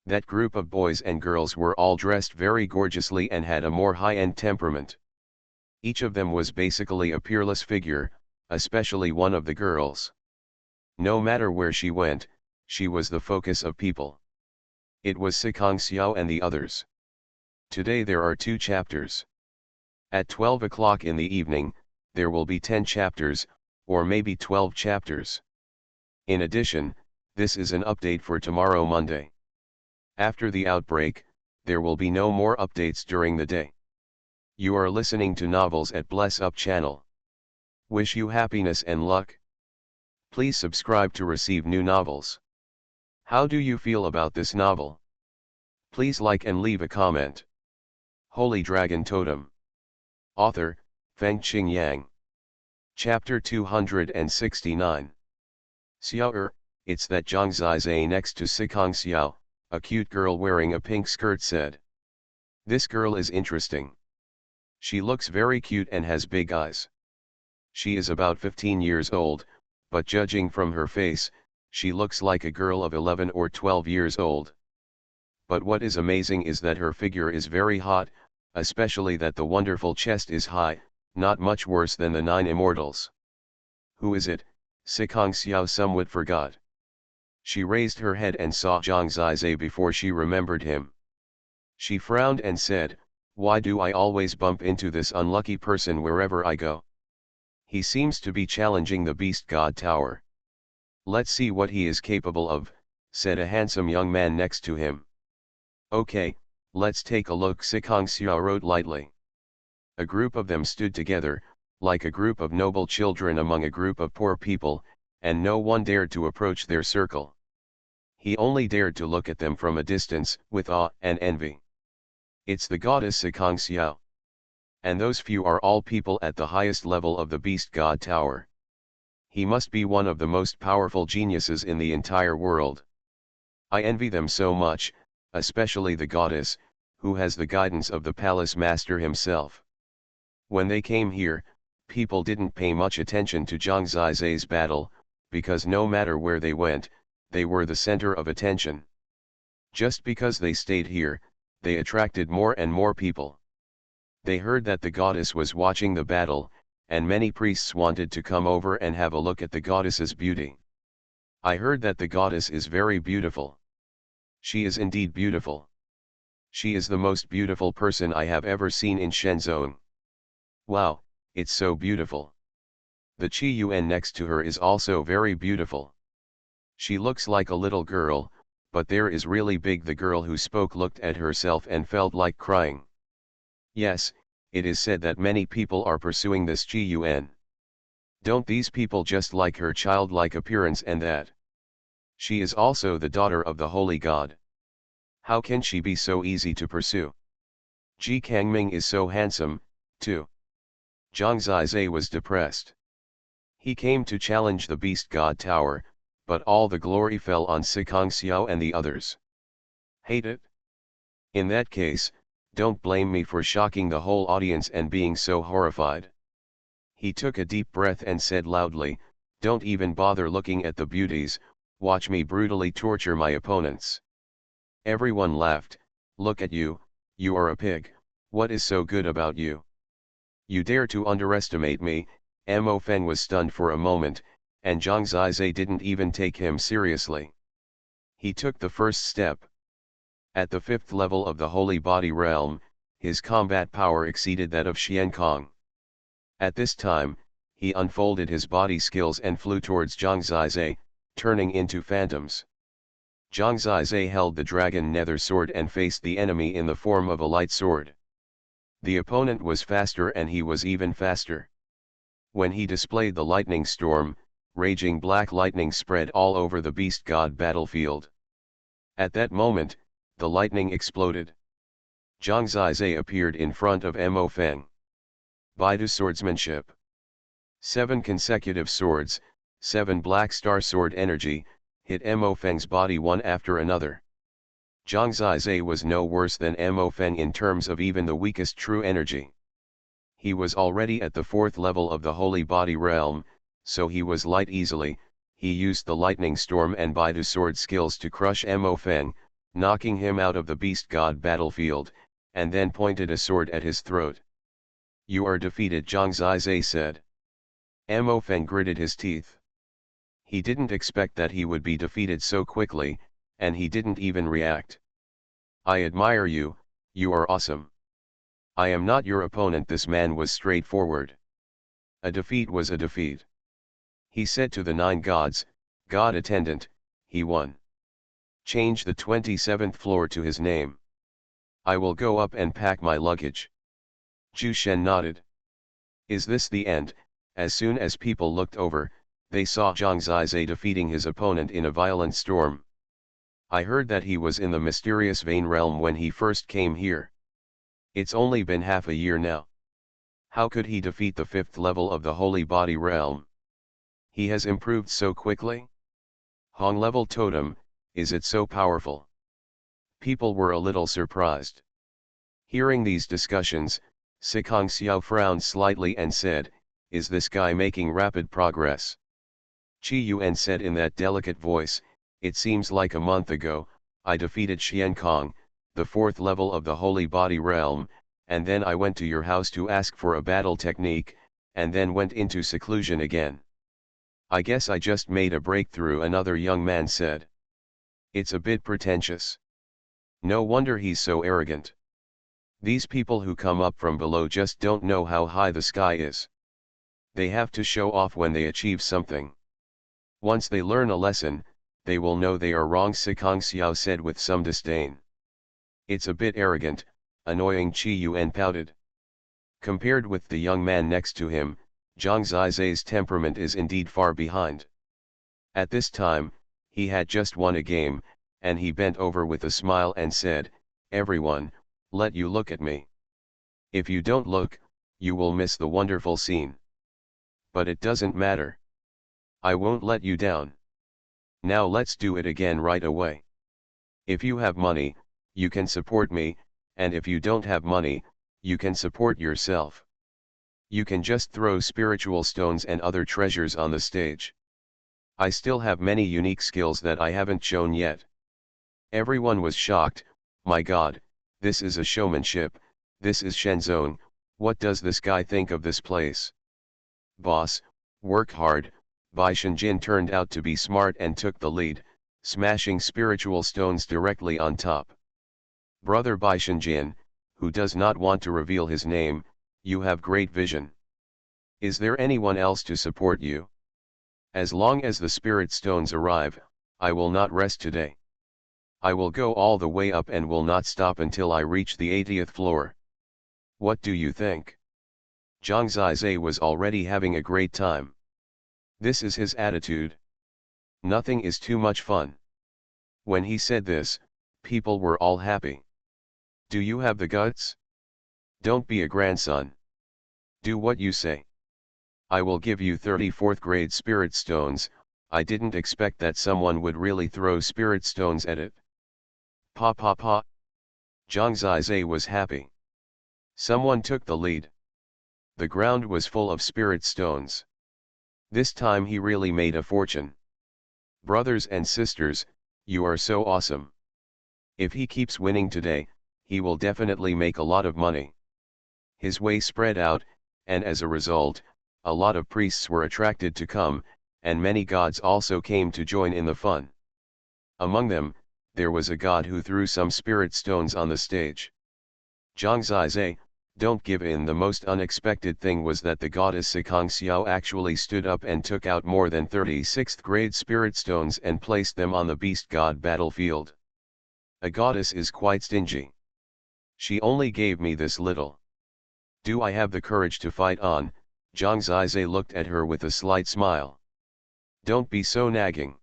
That group of boys and girls were all dressed very gorgeously and had a more high-end temperament. Each of them was basically a peerless figure, especially one of the girls. No matter where she went, she was the focus of people. It was Sikong Xiao and the others. Today there are 2 chapters. At 12 o'clock in the evening, there will be 10 chapters, or maybe 12 chapters. In addition, this is an update for tomorrow Monday. After the outbreak, there will be no more updates during the day. You are listening to Novels at Bless Up channel. Wish you happiness and luck. Please subscribe to receive new novels. How do you feel about this novel? Please like and leave a comment. Holy Dragon Totem. Author, Fengqing Yang. Chapter 269. Xiao it's that Zhang Zizai next to Sikong Xiao, A cute girl wearing a pink skirt said. This girl is interesting. She looks very cute and has big eyes. She is about 15 years old, but judging from her face, she looks like a girl of 11 or 12 years old. But what is amazing is that her figure is very hot, especially that the wonderful chest is high, not much worse than the 9 immortals. Who is it? Sikong Xiao somewhat forgot. She raised her head and saw Zhang Zizai before she remembered him. She frowned and said, why do I always bump into this unlucky person wherever I go? He seems to be challenging the beast god tower. Let's see what he is capable of, said a handsome young man next to him. Okay, let's take a look, Sikong Xiao wrote lightly. A group of them stood together, like a group of noble children among a group of poor people, and no one dared to approach their circle. He only dared to look at them from a distance, with awe and envy. It's the goddess Sikong Xiao. And those few are all people at the highest level of the beast god tower. He must be one of the most powerful geniuses in the entire world. I envy them so much, especially the goddess, who has the guidance of the palace master himself. When they came here, people didn't pay much attention to Zhang Zizai's battle, because no matter where they went, they were the center of attention. Just because they stayed here, they attracted more and more people. They heard that the goddess was watching the battle, and many priests wanted to come over and have a look at the goddess's beauty. I heard that the goddess is very beautiful. She is indeed beautiful. She is the most beautiful person I have ever seen in Shenzhen. Wow, it's so beautiful. The Qi Yuan next to her is also very beautiful. She looks like a little girl, but there is really big. The girl who spoke looked at herself and felt like crying. Yes, it is said that many people are pursuing this Qi Yuan. Don't these people just like her childlike appearance and that? She is also the daughter of the holy god. How can she be so easy to pursue? Ji Kangming is so handsome, too. Zhang Zizai was depressed. He came to challenge the beast god tower, but all the glory fell on Sikong Xiao and the others. Hate it? In that case, don't blame me for shocking the whole audience and being so horrified. He took a deep breath and said loudly, don't even bother looking at the beauties, watch me brutally torture my opponents. Everyone laughed. Look at you, you are a pig, what is so good about you? You dare to underestimate me. Mo Feng was stunned for a moment, and Zhang Zizai didn't even take him seriously. He took the first step. At the 5th level of the Holy Body Realm, his combat power exceeded that of Xian Kong. At this time, he unfolded his body skills and flew towards Zhang Zizai, turning into phantoms. Zhang Zizai held the dragon nether sword and faced the enemy in the form of a light sword. The opponent was faster and he was even faster. When he displayed the lightning storm, raging black lightning spread all over the beast god battlefield. At that moment, the lightning exploded. Zhang Zizai appeared in front of Mo Feng. Baidu swordsmanship. 7 consecutive swords, 7 black star sword energy, hit Mo Feng's body one after another. Zhang Zizai was no worse than Mo Feng in terms of even the weakest true energy. He was already at the 4th level of the Holy Body Realm, so he was light easily. He used the lightning storm and Baidu sword skills to crush Mo Feng, knocking him out of the beast god battlefield, and then pointed a sword at his throat. You are defeated, Zhang Zizai said. Mo Feng gritted his teeth. He didn't expect that he would be defeated so quickly, and he didn't even react. I admire you, you are awesome. I am not your opponent. This man was straightforward. A defeat was a defeat. He said to the 9 gods, God attendant, he won. Change the 27th floor to his name. I will go up and pack my luggage. Zhu Shen nodded. Is this the end? As soon as people looked over, they saw Zhang Zizai defeating his opponent in a violent storm. I heard that he was in the mysterious vein realm when he first came here. It's only been half a year now. How could he defeat the 5th level of the Holy Body Realm? He has improved so quickly? Hong level totem, is it so powerful? People were a little surprised. Hearing these discussions, Sikong Xiao frowned slightly and said, "Is this guy making rapid progress?" Qi Yuan said in that delicate voice, "It seems like a month ago, I defeated Xiankong, the 4th level of the Holy Body Realm, and then I went to your house to ask for a battle technique, and then went into seclusion again. I guess I just made a breakthrough," another young man said. "It's a bit pretentious. No wonder he's so arrogant. These people who come up from below just don't know how high the sky is. They have to show off when they achieve something. Once they learn a lesson, they will know they are wrong," Sikong Xiao said with some disdain. "It's a bit arrogant, annoying," Qi Yuan pouted. Compared with the young man next to him, Zhang Zizai's temperament is indeed far behind. At this time, he had just won a game, and he bent over with a smile and said, "Everyone, let you look at me. If you don't look, you will miss the wonderful scene. But it doesn't matter. I won't let you down. Now let's do it again right away. If you have money, you can support me, and if you don't have money, you can support yourself. You can just throw spiritual stones and other treasures on the stage. I still have many unique skills that I haven't shown yet." Everyone was shocked. "My God, this is a showmanship, this is Shenzhen, what does this guy think of this place?" "Boss, work hard." Bai Shenjin turned out to be smart and took the lead, smashing spiritual stones directly on top. "Brother Bai Shenjin, who does not want to reveal his name, you have great vision. Is there anyone else to support you? As long as the spirit stones arrive, I will not rest today. I will go all the way up and will not stop until I reach the 80th floor. What do you think?" Zhang Zizai was already having a great time. This is his attitude. Nothing is too much fun. When he said this, people were all happy. "Do you have the guts? Don't be a grandson. Do what you say. I will give you 34th grade spirit stones." I didn't expect that someone would really throw spirit stones at it. Pa pa pa. Zhang Zizai was happy. Someone took the lead. The ground was full of spirit stones. This time he really made a fortune. "Brothers and sisters, you are so awesome. If he keeps winning today, he will definitely make a lot of money." His way spread out, and as a result, a lot of priests were attracted to come, and many gods also came to join in the fun. Among them, there was a god who threw some spirit stones on the stage. Zhang Zizai, don't give in. The most unexpected thing was that the goddess Sikong Xiao actually stood up and took out more than 36th grade spirit stones and placed them on the beast god battlefield. A goddess is quite stingy. She only gave me this little. Do I have the courage to fight on? Zhang Zizai looked at her with a slight smile. Don't be so nagging.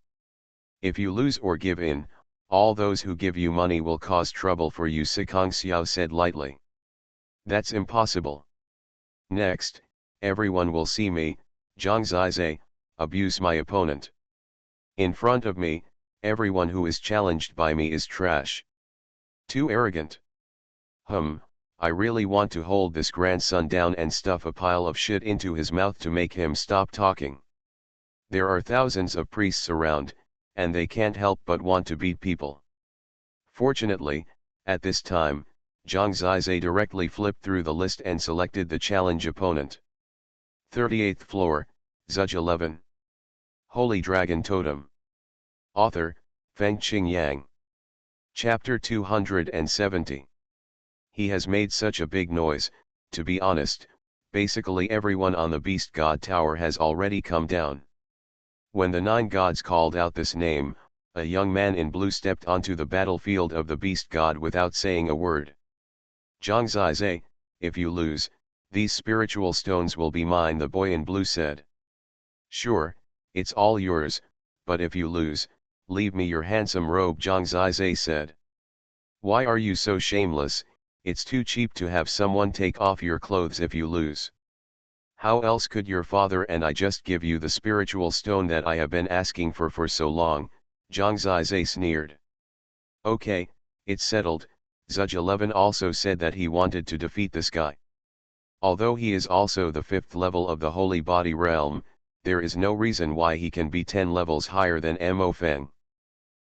If you lose or give in, all those who give you money will cause trouble for you, Sikong Xiao said lightly. That's impossible. Next, everyone will see me, Zhang Zizai, abuse my opponent. In front of me, everyone who is challenged by me is trash. Too arrogant. I really want to hold this grandson down and stuff a pile of shit into his mouth to make him stop talking. There are thousands of priests around, and they can't help but want to beat people. Fortunately, at this time, Zhang Zizai directly flipped through the list and selected the challenge opponent. 38th floor, Zhuge 11. Holy Dragon Totem. Author, Fengqing Yang. Chapter 270. He has made such a big noise. To be honest, basically everyone on the Beast God Tower has already come down. When the 9 gods called out this name, a young man in blue stepped onto the battlefield of the Beast God without saying a word. Zhang Zizai, if you lose, these spiritual stones will be mine, the boy in blue said. Sure, it's all yours, but if you lose, leave me your handsome robe, Zhang Zizai said. Why are you so shameless? It's too cheap to have someone take off your clothes if you lose. How else could your father and I just give you the spiritual stone that I have been asking for so long? Zhang Zizai sneered. Okay, It's settled. Xuanhuan also said that he wanted to defeat this guy. Although he is also the 5th level of the Holy Body Realm, there is no reason why he can be 10 levels higher than Mo Feng.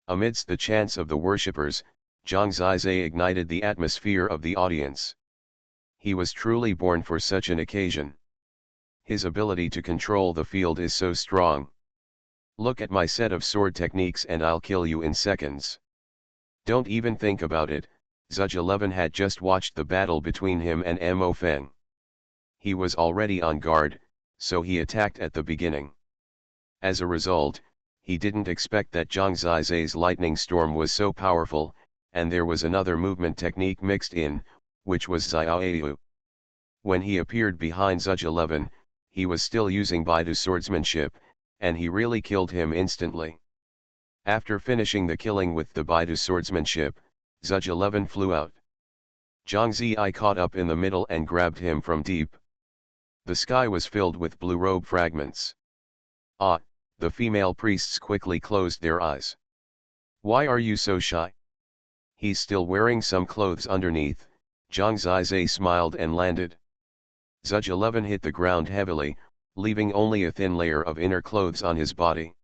Amidst the chants of the worshippers, Zhang Zizai ignited the atmosphere of the audience. He was truly born for such an occasion. His ability to control the field is so strong. Look at my set of sword techniques and I'll kill you in seconds. Don't even think about it. Xuanhuan had just watched the battle between him and Mo Feng. He was already on guard, so he attacked at the beginning. As a result, he didn't expect that Zhang Zizai's lightning storm was so powerful, and there was another movement technique mixed in, which was Xiaoyu. When he appeared behind Xuanhuan, he was still using Baidu swordsmanship, and he really killed him instantly. After finishing the killing with the Baidu swordsmanship, Xuanhuan flew out. Zhang Zizai caught up in the middle and grabbed him from deep. The sky was filled with blue robe fragments. Ah, the female priests quickly closed their eyes. Why are you so shy? He's still wearing some clothes underneath. Zhang Zizai smiled and landed. Xuanhuan hit the ground heavily, leaving only a thin layer of inner clothes on his body.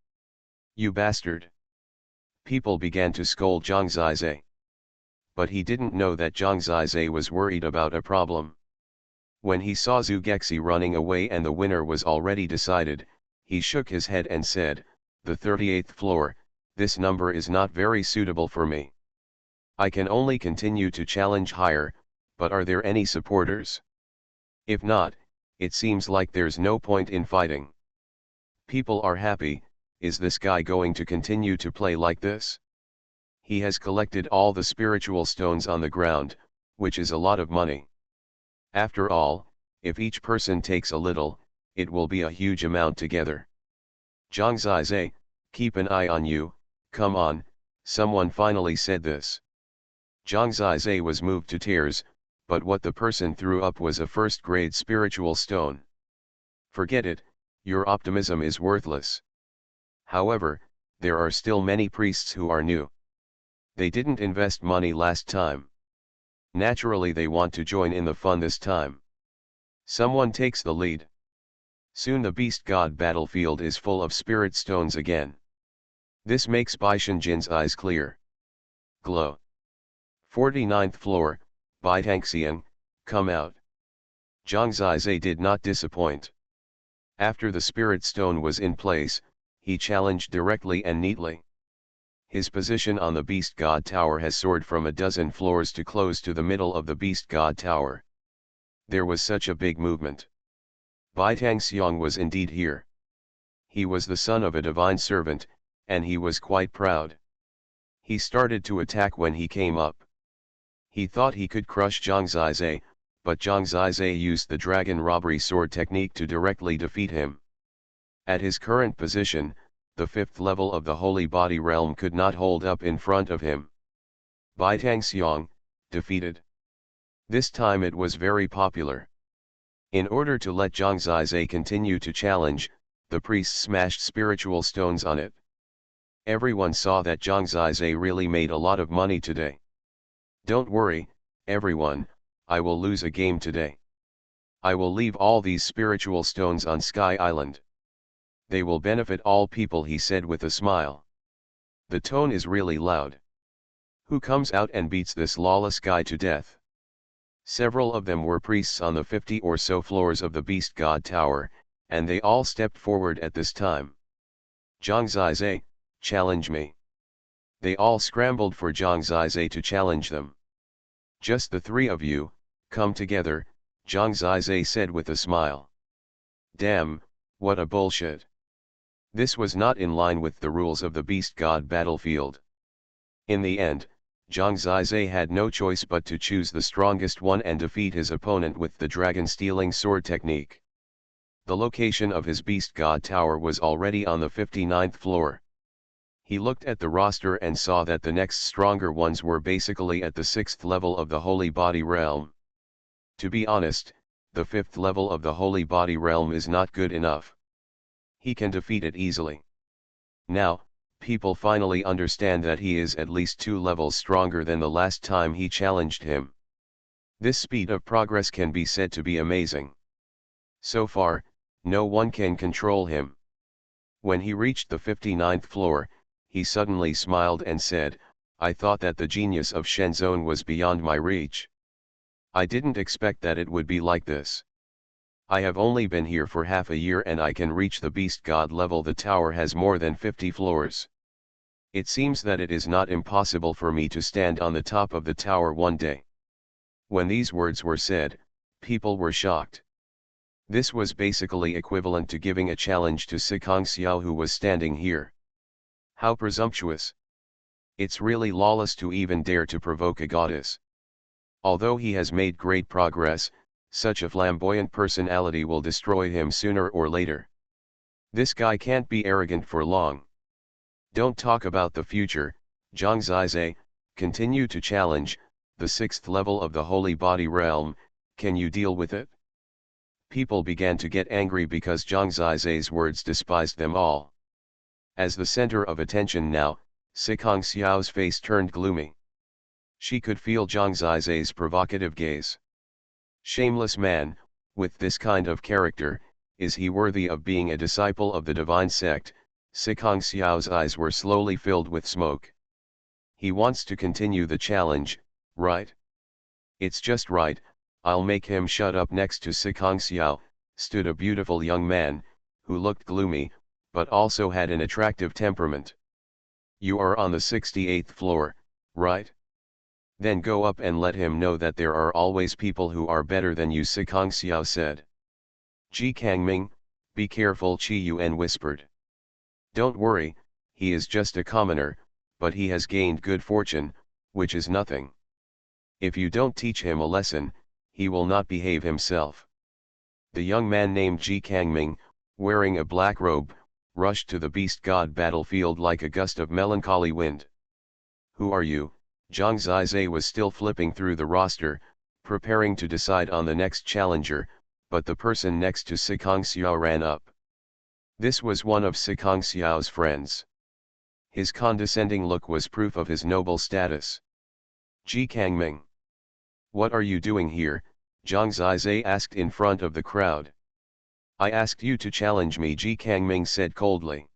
You bastard! People began to scold Zhang Zizai. But he didn't know that Zhang Zizai was worried about a problem. When he saw Zhu Gexi running away and the winner was already decided, he shook his head and said, "The 38th floor, this number is not very suitable for me. I can only continue to challenge higher, but are there any supporters? If not, it seems like there's no point in fighting. People are happy. Is this guy going to continue to play like this? He has collected all the spiritual stones on the ground, which is a lot of money. After all, if each person takes a little, it will be a huge amount together. Zhang Zizai, keep an eye on you, come on," someone finally said this. Zhang Zizai was moved to tears, but what the person threw up was a first-grade spiritual stone. Forget it, your optimism is worthless. However, there are still many priests who are new. They didn't invest money last time. Naturally they want to join in the fun this time. Someone takes the lead. Soon the beast god battlefield is full of spirit stones again. This makes Bai Shenjin's eyes clear. Glow. 49th floor, Bai Tangxian, come out. Zhang Zizai did not disappoint. After the spirit stone was in place, he challenged directly and neatly. His position on the Beast God Tower has soared from a dozen floors to close to the middle of the Beast God Tower. There was such a big movement. Bai Tangxiang was indeed here. He was the son of a divine servant, and he was quite proud. He started to attack when he came up. He thought he could crush Zhang Zizai, but Zhang Zizai used the dragon robbery sword technique to directly defeat him. At his current position, the 5th level of the Holy Body Realm could not hold up in front of him. Bai Tangxiang, defeated. This time it was very popular. In order to let Zhang Zizai continue to challenge, the priests smashed spiritual stones on it. Everyone saw that Zhang Zizai really made a lot of money today. Don't worry, everyone, I will lose a game today. I will leave all these spiritual stones on Sky Island. They will benefit all people, he said with a smile. The tone is really loud. Who comes out and beats this lawless guy to death? Several of them were priests on the 50 or so floors of the Beast God Tower, and they all stepped forward at this time. Zhang Zizai, challenge me. They all scrambled for Zhang Zizai to challenge them. Just the three of you, come together, Zhang Zizai said with a smile. Damn, what a bullshit. This was not in line with the rules of the Beast God battlefield. In the end, Zhang Zizai had no choice but to choose the strongest one and defeat his opponent with the dragon-stealing sword technique. The location of his Beast God Tower was already on the 59th floor. He looked at the roster and saw that the next stronger ones were basically at the 6th level of the Holy Body Realm. To be honest, the 5th level of the Holy Body Realm is not good enough. He can defeat it easily. Now, people finally understand that he is at least 2 levels stronger than the last time he challenged him. This speed of progress can be said to be amazing. So far, no one can control him. When he reached the 59th floor, he suddenly smiled and said, "I thought that the genius of Shenzhen was beyond my reach. I didn't expect that it would be like this. I have only been here for half a year and I can reach the beast god level. The tower has more than 50 floors. It seems that it is not impossible for me to stand on the top of the tower one day." When these words were said, people were shocked. This was basically equivalent to giving a challenge to Sikong Xiao, who was standing here. How presumptuous! It's really lawless to even dare to provoke a goddess. Although he has made great progress, such a flamboyant personality will destroy him sooner or later. This guy can't be arrogant for long. Don't talk about the future, Zhang Zizai, continue to challenge, the 6th level of the Holy Body Realm, can you deal with it? People began to get angry because Zhang Zizai's words despised them all. As the center of attention now, Sikong Xiao's face turned gloomy. She could feel Zhang Zizai's provocative gaze. Shameless man, with this kind of character, is he worthy of being a disciple of the divine sect? Sikong Xiao's eyes were slowly filled with smoke. He wants to continue the challenge, right? It's just right, I'll make him shut up. Next to Sikong Xiao, stood a beautiful young man, who looked gloomy, but also had an attractive temperament. You are on the 68th floor, right? Then go up and let him know that there are always people who are better than you, Sikong Xiao said. Ji Kangming, be careful, Qi Yuan whispered. Don't worry, he is just a commoner, but he has gained good fortune, which is nothing. If you don't teach him a lesson, he will not behave himself. The young man named Ji Kangming, wearing a black robe, rushed to the beast god battlefield like a gust of melancholy wind. Who are you? Zhang Zizai was still flipping through the roster, preparing to decide on the next challenger, but the person next to Sikong Xiao ran up. This was one of Sikong Xiao's friends. His condescending look was proof of his noble status. Ji Kangming. What are you doing here? Zhang Zizai asked in front of the crowd. I asked you to challenge me, Ji Kangming said coldly.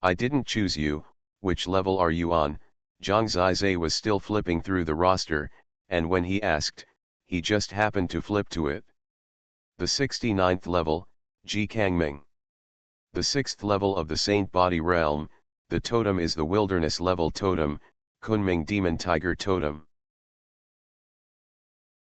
I didn't choose you. Which level are you on? Zhang Zizai was still flipping through the roster, and when he asked, he just happened to flip to it. The 69th level, Ji Kangming. The 6th level of the Saint Body Realm, the totem is the wilderness level totem, Kunming Demon Tiger Totem.